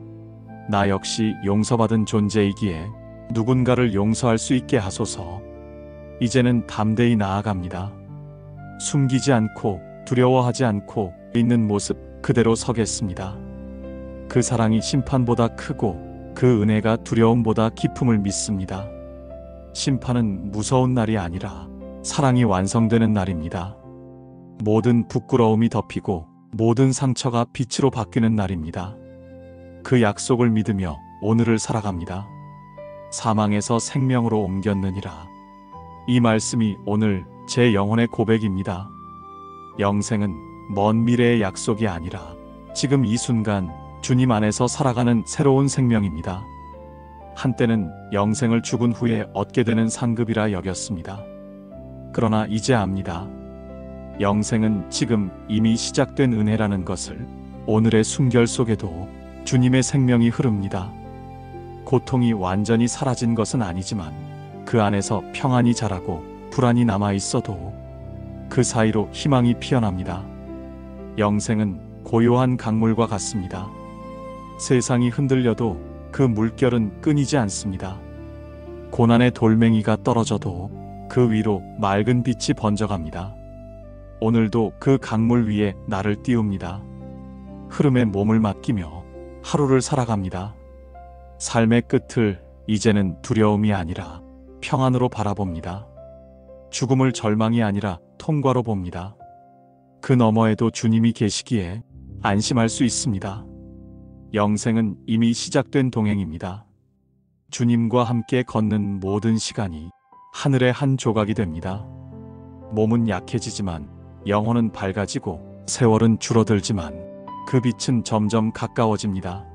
나 역시 용서받은 존재이기에 누군가를 용서할 수 있게 하소서. 이제는 담대히 나아갑니다. 숨기지 않고 두려워하지 않고 있는 모습 그대로 서겠습니다. 그 사랑이 심판보다 크고 그 은혜가 두려움보다 깊음을 믿습니다. 심판은 무서운 날이 아니라 사랑이 완성되는 날입니다. 모든 부끄러움이 덮이고 모든 상처가 빛으로 바뀌는 날입니다. 그 약속을 믿으며 오늘을 살아갑니다. 사망에서 생명으로 옮겼느니라. 이 말씀이 오늘 제 영혼의 고백입니다. 영생은 먼 미래의 약속이 아니라 지금 이 순간 주님 안에서 살아가는 새로운 생명입니다. 한때는 영생을 죽은 후에 얻게 되는 상급이라 여겼습니다. 그러나 이제 압니다. 영생은 지금 이미 시작된 은혜라는 것을. 오늘의 순결 속에도 주님의 생명이 흐릅니다. 고통이 완전히 사라진 것은 아니지만 그 안에서 평안이 자라고 불안이 남아 있어도 그 사이로 희망이 피어납니다. 영생은 고요한 강물과 같습니다. 세상이 흔들려도 그 물결은 끊이지 않습니다. 고난의 돌멩이가 떨어져도 그 위로 맑은 빛이 번져갑니다. 오늘도 그 강물 위에 나를 띄웁니다. 흐름에 몸을 맡기며 하루를 살아갑니다. 삶의 끝을 이제는 두려움이 아니라 평안으로 바라봅니다. 죽음을 절망이 아니라 통과로 봅니다. 그 너머에도 주님이 계시기에 안심할 수 있습니다. 영생은 이미 시작된 동행입니다. 주님과 함께 걷는 모든 시간이 하늘의 한 조각이 됩니다. 몸은 약해지지만 영혼은 밝아지고 세월은 줄어들지만 그 빛은 점점 가까워집니다.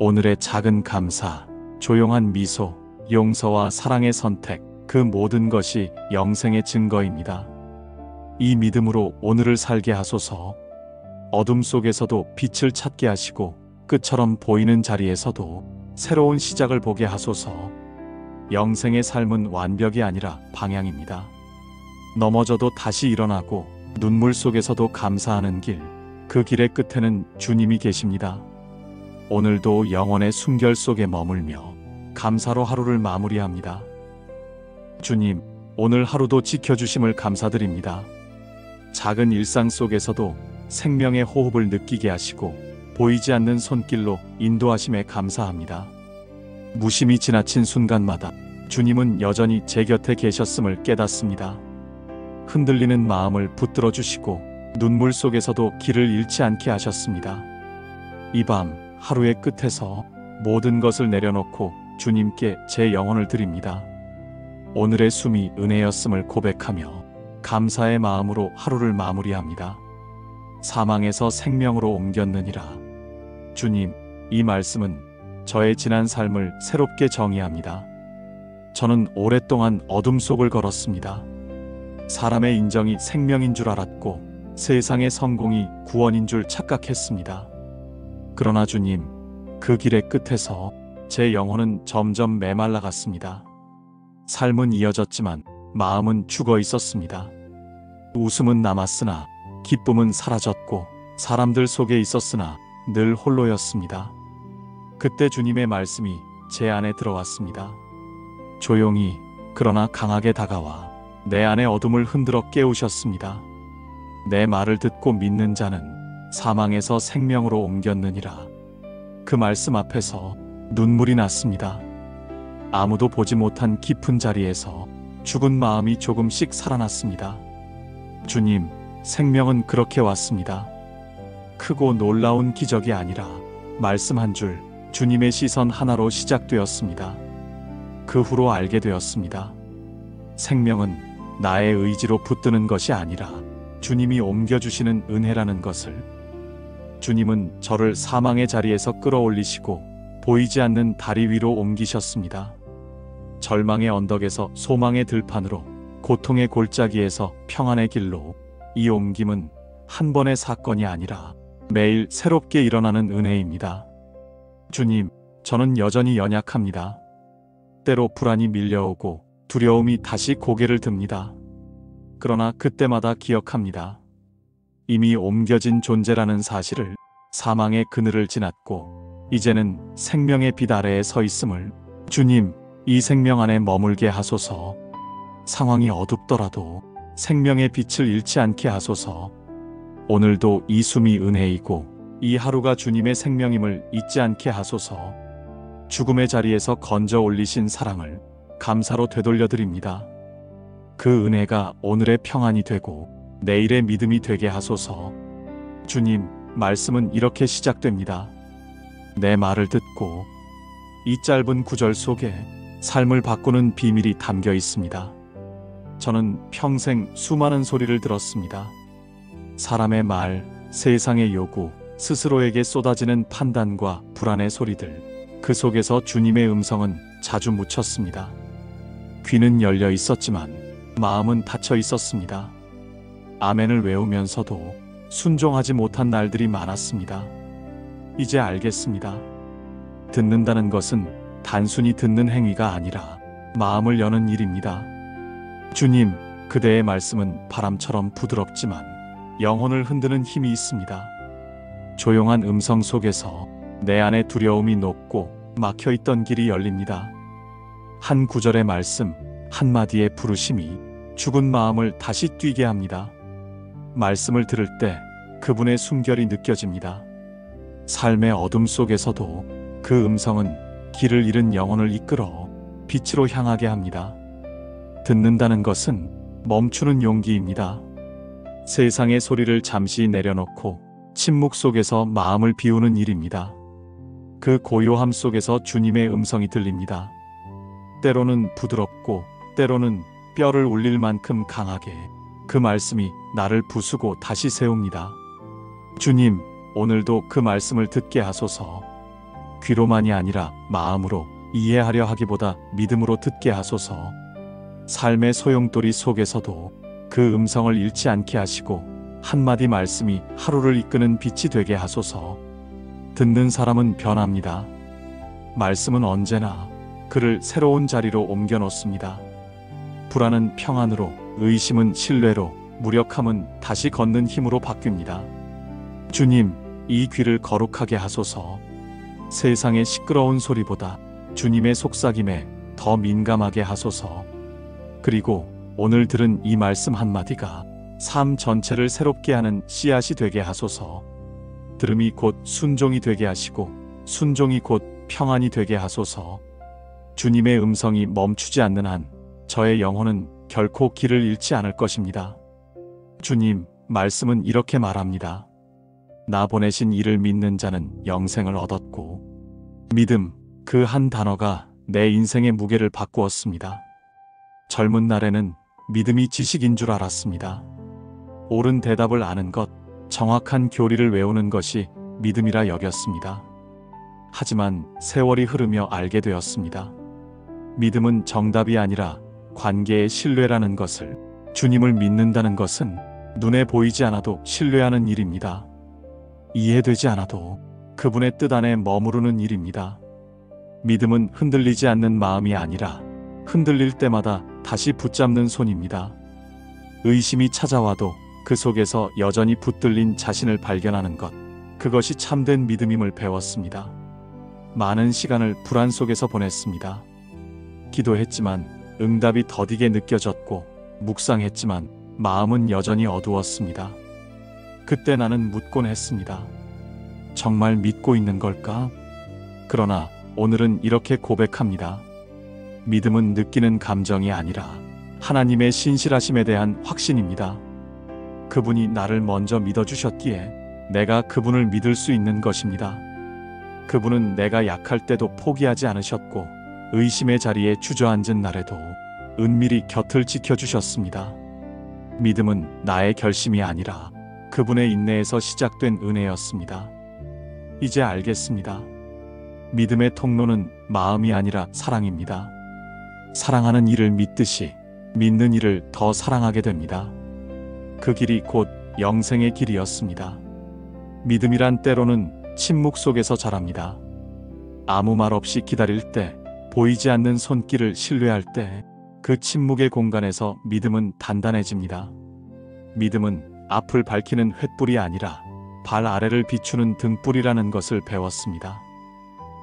오늘의 작은 감사, 조용한 미소, 용서와 사랑의 선택, 그 모든 것이 영생의 증거입니다. 이 믿음으로 오늘을 살게 하소서. 어둠 속에서도 빛을 찾게 하시고 끝처럼 보이는 자리에서도 새로운 시작을 보게 하소서. 영생의 삶은 완벽이 아니라 방향입니다. 넘어져도 다시 일어나고 눈물 속에서도 감사하는 길, 그 길의 끝에는 주님이 계십니다. 오늘도 영혼의 순결 속에 머물며 감사로 하루를 마무리합니다. 주님, 오늘 하루도 지켜주심을 감사드립니다. 작은 일상 속에서도 생명의 호흡을 느끼게 하시고 보이지 않는 손길로 인도하심에 감사합니다. 무심히 지나친 순간마다 주님은 여전히 제 곁에 계셨음을 깨닫습니다. 흔들리는 마음을 붙들어 주시고 눈물 속에서도 길을 잃지 않게 하셨습니다. 이 밤 하루의 끝에서 모든 것을 내려놓고 주님께 제 영혼을 드립니다. 오늘의 숨이 은혜였음을 고백하며 감사의 마음으로 하루를 마무리합니다. 사망에서 생명으로 옮겼느니라. 주님, 이 말씀은 저의 지난 삶을 새롭게 정의합니다. 저는 오랫동안 어둠 속을 걸었습니다. 사람의 인정이 생명인 줄 알았고 세상의 성공이 구원인 줄 착각했습니다. 그러나 주님, 그 길의 끝에서 제 영혼은 점점 메말라갔습니다. 삶은 이어졌지만 마음은 죽어 있었습니다. 웃음은 남았으나 기쁨은 사라졌고 사람들 속에 있었으나 늘 홀로였습니다. 그때 주님의 말씀이 제 안에 들어왔습니다. 조용히 그러나 강하게 다가와 내 안의 어둠을 흔들어 깨우셨습니다. 내 말을 듣고 믿는 자는 사망에서 생명으로 옮겼느니라. 그 말씀 앞에서 눈물이 났습니다. 아무도 보지 못한 깊은 자리에서 죽은 마음이 조금씩 살아났습니다. 주님, 생명은 그렇게 왔습니다. 크고 놀라운 기적이 아니라 말씀 한 줄, 주님의 시선 하나로 시작되었습니다. 그 후로 알게 되었습니다. 생명은 나의 의지로 붙드는 것이 아니라 주님이 옮겨주시는 은혜라는 것을. 주님은 저를 사망의 자리에서 끌어올리시고 보이지 않는 다리 위로 옮기셨습니다. 절망의 언덕에서 소망의 들판으로, 고통의 골짜기에서 평안의 길로 이 옮김은 한 번의 사건이 아니라 매일 새롭게 일어나는 은혜입니다. 주님, 저는 여전히 연약합니다. 때로 불안이 밀려오고 두려움이 다시 고개를 듭니다. 그러나 그때마다 기억합니다. 이미 옮겨진 존재라는 사실을, 사망의 그늘을 지났고 이제는 생명의 빛 아래에 서 있음을. 주님, 이 생명 안에 머물게 하소서. 상황이 어둡더라도 생명의 빛을 잃지 않게 하소서. 오늘도 이 숨이 은혜이고 이 하루가 주님의 생명임을 잊지 않게 하소서. 죽음의 자리에서 건져 올리신 사랑을 감사로 되돌려드립니다. 그 은혜가 오늘의 평안이 되고 내일의 믿음이 되게 하소서. 주님, 말씀은 이렇게 시작됩니다. 내 말을 듣고. 이 짧은 구절 속에 삶을 바꾸는 비밀이 담겨 있습니다. 저는 평생 수많은 소리를 들었습니다. 사람의 말, 세상의 요구, 스스로에게 쏟아지는 판단과 불안의 소리들. 그 속에서 주님의 음성은 자주 묻혔습니다. 귀는 열려 있었지만 마음은 닫혀 있었습니다. 아멘을 외우면서도 순종하지 못한 날들이 많았습니다. 이제 알겠습니다. 듣는다는 것은 단순히 듣는 행위가 아니라 마음을 여는 일입니다. 주님, 그대의 말씀은 바람처럼 부드럽지만 영혼을 흔드는 힘이 있습니다. 조용한 음성 속에서 내 안에 두려움이 녹고 막혀있던 길이 열립니다. 한 구절의 말씀, 한마디의 부르심이 죽은 마음을 다시 뛰게 합니다. 말씀을 들을 때 그분의 숨결이 느껴집니다. 삶의 어둠 속에서도 그 음성은 길을 잃은 영혼을 이끌어 빛으로 향하게 합니다. 듣는다는 것은 멈추는 용기입니다. 세상의 소리를 잠시 내려놓고 침묵 속에서 마음을 비우는 일입니다. 그 고요함 속에서 주님의 음성이 들립니다. 때로는 부드럽고 때로는 뼈를 울릴 만큼 강하게 그 말씀이 나를 부수고 다시 세웁니다. 주님, 오늘도 그 말씀을 듣게 하소서. 귀로만이 아니라 마음으로, 이해하려 하기보다 믿음으로 듣게 하소서. 삶의 소용돌이 속에서도 그 음성을 잃지 않게 하시고 한마디 말씀이 하루를 이끄는 빛이 되게 하소서. 듣는 사람은 변합니다. 말씀은 언제나 그를 새로운 자리로 옮겨 놓습니다. 불안은 평안으로, 의심은 신뢰로, 무력함은 다시 걷는 힘으로 바뀝니다. 주님, 이 귀를 거룩하게 하소서. 세상의 시끄러운 소리보다 주님의 속삭임에 더 민감하게 하소서. 그리고 오늘 들은 이 말씀 한마디가 삶 전체를 새롭게 하는 씨앗이 되게 하소서. 들음이 곧 순종이 되게 하시고 순종이 곧 평안이 되게 하소서. 주님의 음성이 멈추지 않는 한 저의 영혼은 결코 길을 잃지 않을 것입니다. 주님, 말씀은 이렇게 말합니다. 나 보내신 이를 믿는 자는 영생을 얻었고. 믿음, 그 한 단어가 내 인생의 무게를 바꾸었습니다. 젊은 날에는 믿음이 지식인 줄 알았습니다. 옳은 대답을 아는 것, 정확한 교리를 외우는 것이 믿음이라 여겼습니다. 하지만 세월이 흐르며 알게 되었습니다. 믿음은 정답이 아니라 관계의 신뢰라는 것을. 주님을 믿는다는 것은 눈에 보이지 않아도 신뢰하는 일입니다. 이해되지 않아도 그분의 뜻 안에 머무르는 일입니다. 믿음은 흔들리지 않는 마음이 아니라 흔들릴 때마다 다시 붙잡는 손입니다. 의심이 찾아와도 그 속에서 여전히 붙들린 자신을 발견하는 것, 그것이 참된 믿음임을 배웠습니다. 많은 시간을 불안 속에서 보냈습니다. 기도했지만 응답이 더디게 느껴졌고, 묵상했지만 마음은 여전히 어두웠습니다. 그때 나는 묻곤 했습니다. 정말 믿고 있는 걸까? 그러나 오늘은 이렇게 고백합니다. 믿음은 느끼는 감정이 아니라 하나님의 신실하심에 대한 확신입니다. 그분이 나를 먼저 믿어주셨기에 내가 그분을 믿을 수 있는 것입니다. 그분은 내가 약할 때도 포기하지 않으셨고, 의심의 자리에 주저앉은 날에도 은밀히 곁을 지켜주셨습니다. 믿음은 나의 결심이 아니라 그분의 인내에서 시작된 은혜였습니다. 이제 알겠습니다. 믿음의 통로는 마음이 아니라 사랑입니다. 사랑하는 이를 믿듯이 믿는 이를 더 사랑하게 됩니다. 그 길이 곧 영생의 길이었습니다. 믿음이란 때로는 침묵 속에서 자랍니다. 아무 말 없이 기다릴 때, 보이지 않는 손길을 신뢰할 때, 그 침묵의 공간에서 믿음은 단단해집니다. 믿음은 앞을 밝히는 횃불이 아니라 발 아래를 비추는 등불이라는 것을 배웠습니다.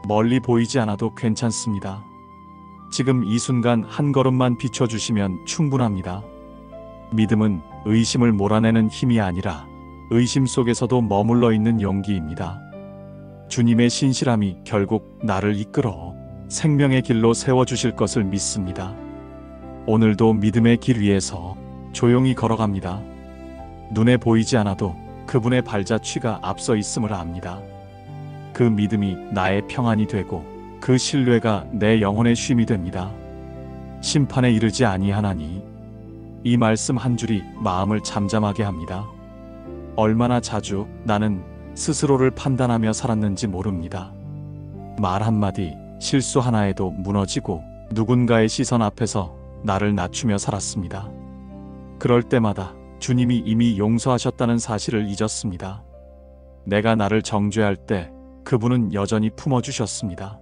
멀리 보이지 않아도 괜찮습니다. 지금 이 순간 한 걸음만 비춰주시면 충분합니다. 믿음은 의심을 몰아내는 힘이 아니라 의심 속에서도 머물러 있는 용기입니다. 주님의 신실함이 결국 나를 이끌어 생명의 길로 세워주실 것을 믿습니다. 오늘도 믿음의 길 위에서 조용히 걸어갑니다. 눈에 보이지 않아도 그분의 발자취가 앞서 있음을 압니다. 그 믿음이 나의 평안이 되고 그 신뢰가 내 영혼의 쉼이 됩니다. 심판에 이르지 아니하나니 이 말씀 한 줄이 마음을 잠잠하게 합니다. 얼마나 자주 나는 스스로를 판단하며 살았는지 모릅니다. 말 한마디, 실수 하나에도 무너지고 누군가의 시선 앞에서 나를 낮추며 살았습니다. 그럴 때마다 주님이 이미 용서하셨다는 사실을 잊었습니다. 내가 나를 정죄할 때 그분은 여전히 품어주셨습니다.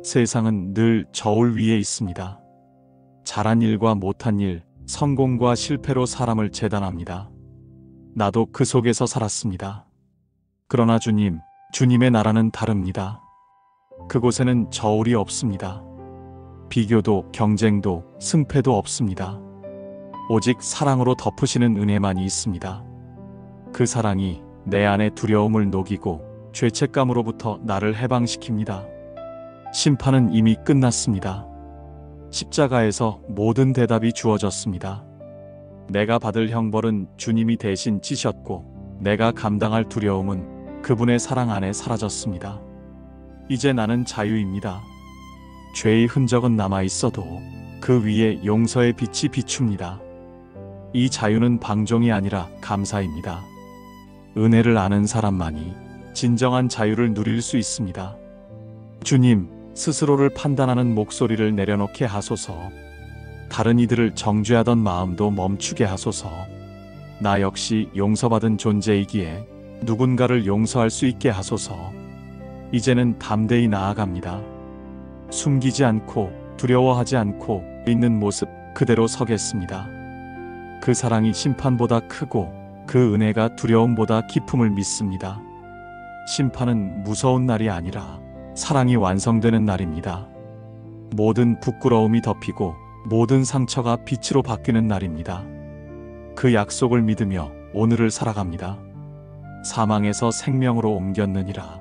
세상은 늘 저울 위에 있습니다. 잘한 일과 못한 일, 성공과 실패로 사람을 재단합니다. 나도 그 속에서 살았습니다. 그러나 주님의 나라는 다릅니다. 그곳에는 저울이 없습니다. 비교도 경쟁도 승패도 없습니다. 오직 사랑으로 덮으시는 은혜만이 있습니다. 그 사랑이 내 안의 두려움을 녹이고 죄책감으로부터 나를 해방시킵니다. 심판은 이미 끝났습니다. 십자가에서 모든 대답이 주어졌습니다. 내가 받을 형벌은 주님이 대신 지셨고 내가 감당할 두려움은 그분의 사랑 안에 사라졌습니다. 이제 나는 자유입니다. 죄의 흔적은 남아있어도 그 위에 용서의 빛이 비춥니다. 이 자유는 방종이 아니라 감사입니다. 은혜를 아는 사람만이 진정한 자유를 누릴 수 있습니다. 주님, 스스로를 판단하는 목소리를 내려놓게 하소서. 다른 이들을 정죄하던 마음도 멈추게 하소서. 나 역시 용서받은 존재이기에 누군가를 용서할 수 있게 하소서. 이제는 담대히 나아갑니다. 숨기지 않고 두려워하지 않고 있는 모습 그대로 서겠습니다. 그 사랑이 심판보다 크고 그 은혜가 두려움보다 깊음을 믿습니다. 심판은 무서운 날이 아니라 사랑이 완성되는 날입니다. 모든 부끄러움이 덮이고 모든 상처가 빛으로 바뀌는 날입니다. 그 약속을 믿으며 오늘을 살아갑니다. 사망에서 생명으로 옮겼느니라.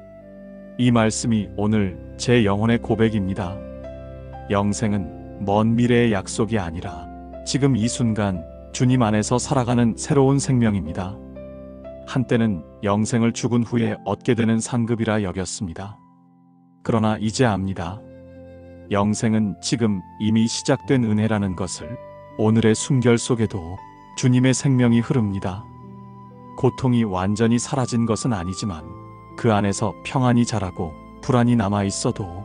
이 말씀이 오늘 제 영혼의 고백입니다. 영생은 먼 미래의 약속이 아니라 지금 이 순간 주님 안에서 살아가는 새로운 생명입니다. 한때는 영생을 죽은 후에 얻게 되는 상급이라 여겼습니다. 그러나 이제 압니다. 영생은 지금 이미 시작된 은혜라는 것을. 오늘의 숨결 속에도 주님의 생명이 흐릅니다. 고통이 완전히 사라진 것은 아니지만 그 안에서 평안이 자라고 불안이 남아 있어도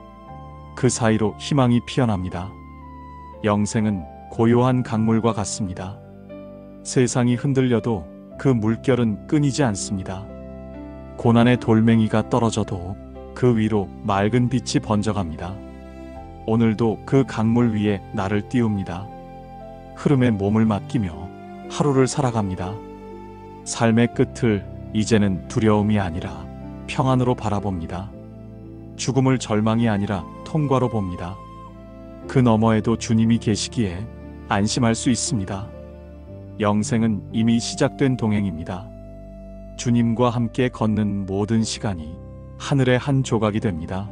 그 사이로 희망이 피어납니다. 영생은 고요한 강물과 같습니다. 세상이 흔들려도 그 물결은 끊이지 않습니다. 고난의 돌멩이가 떨어져도 그 위로 맑은 빛이 번져갑니다. 오늘도 그 강물 위에 나를 띄웁니다. 흐름에 몸을 맡기며 하루를 살아갑니다. 삶의 끝을 이제는 두려움이 아니라 평안으로 바라봅니다. 죽음을 절망이 아니라 통과로 봅니다. 그 너머에도 주님이 계시기에 안심할 수 있습니다. 영생은 이미 시작된 동행입니다. 주님과 함께 걷는 모든 시간이 하늘의 한 조각이 됩니다.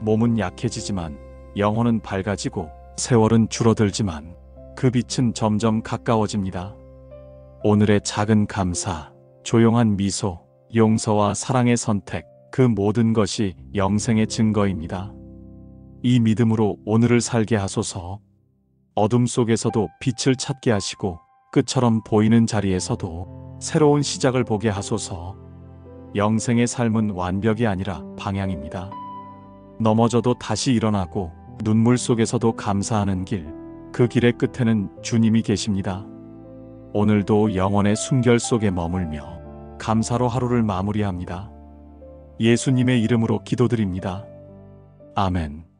몸은 약해지지만 영혼은 밝아지고 세월은 줄어들지만 그 빛은 점점 가까워집니다. 오늘의 작은 감사, 조용한 미소, 용서와 사랑의 선택, 그 모든 것이 영생의 증거입니다. 이 믿음으로 오늘을 살게 하소서. 어둠 속에서도 빛을 찾게 하시고 끝처럼 보이는 자리에서도 새로운 시작을 보게 하소서. 영생의 삶은 완벽이 아니라 방향입니다. 넘어져도 다시 일어나고 눈물 속에서도 감사하는 길, 그 길의 끝에는 주님이 계십니다. 오늘도 영혼의 순결 속에 머물며 감사로 하루를 마무리합니다. 예수님의 이름으로 기도드립니다. 아멘.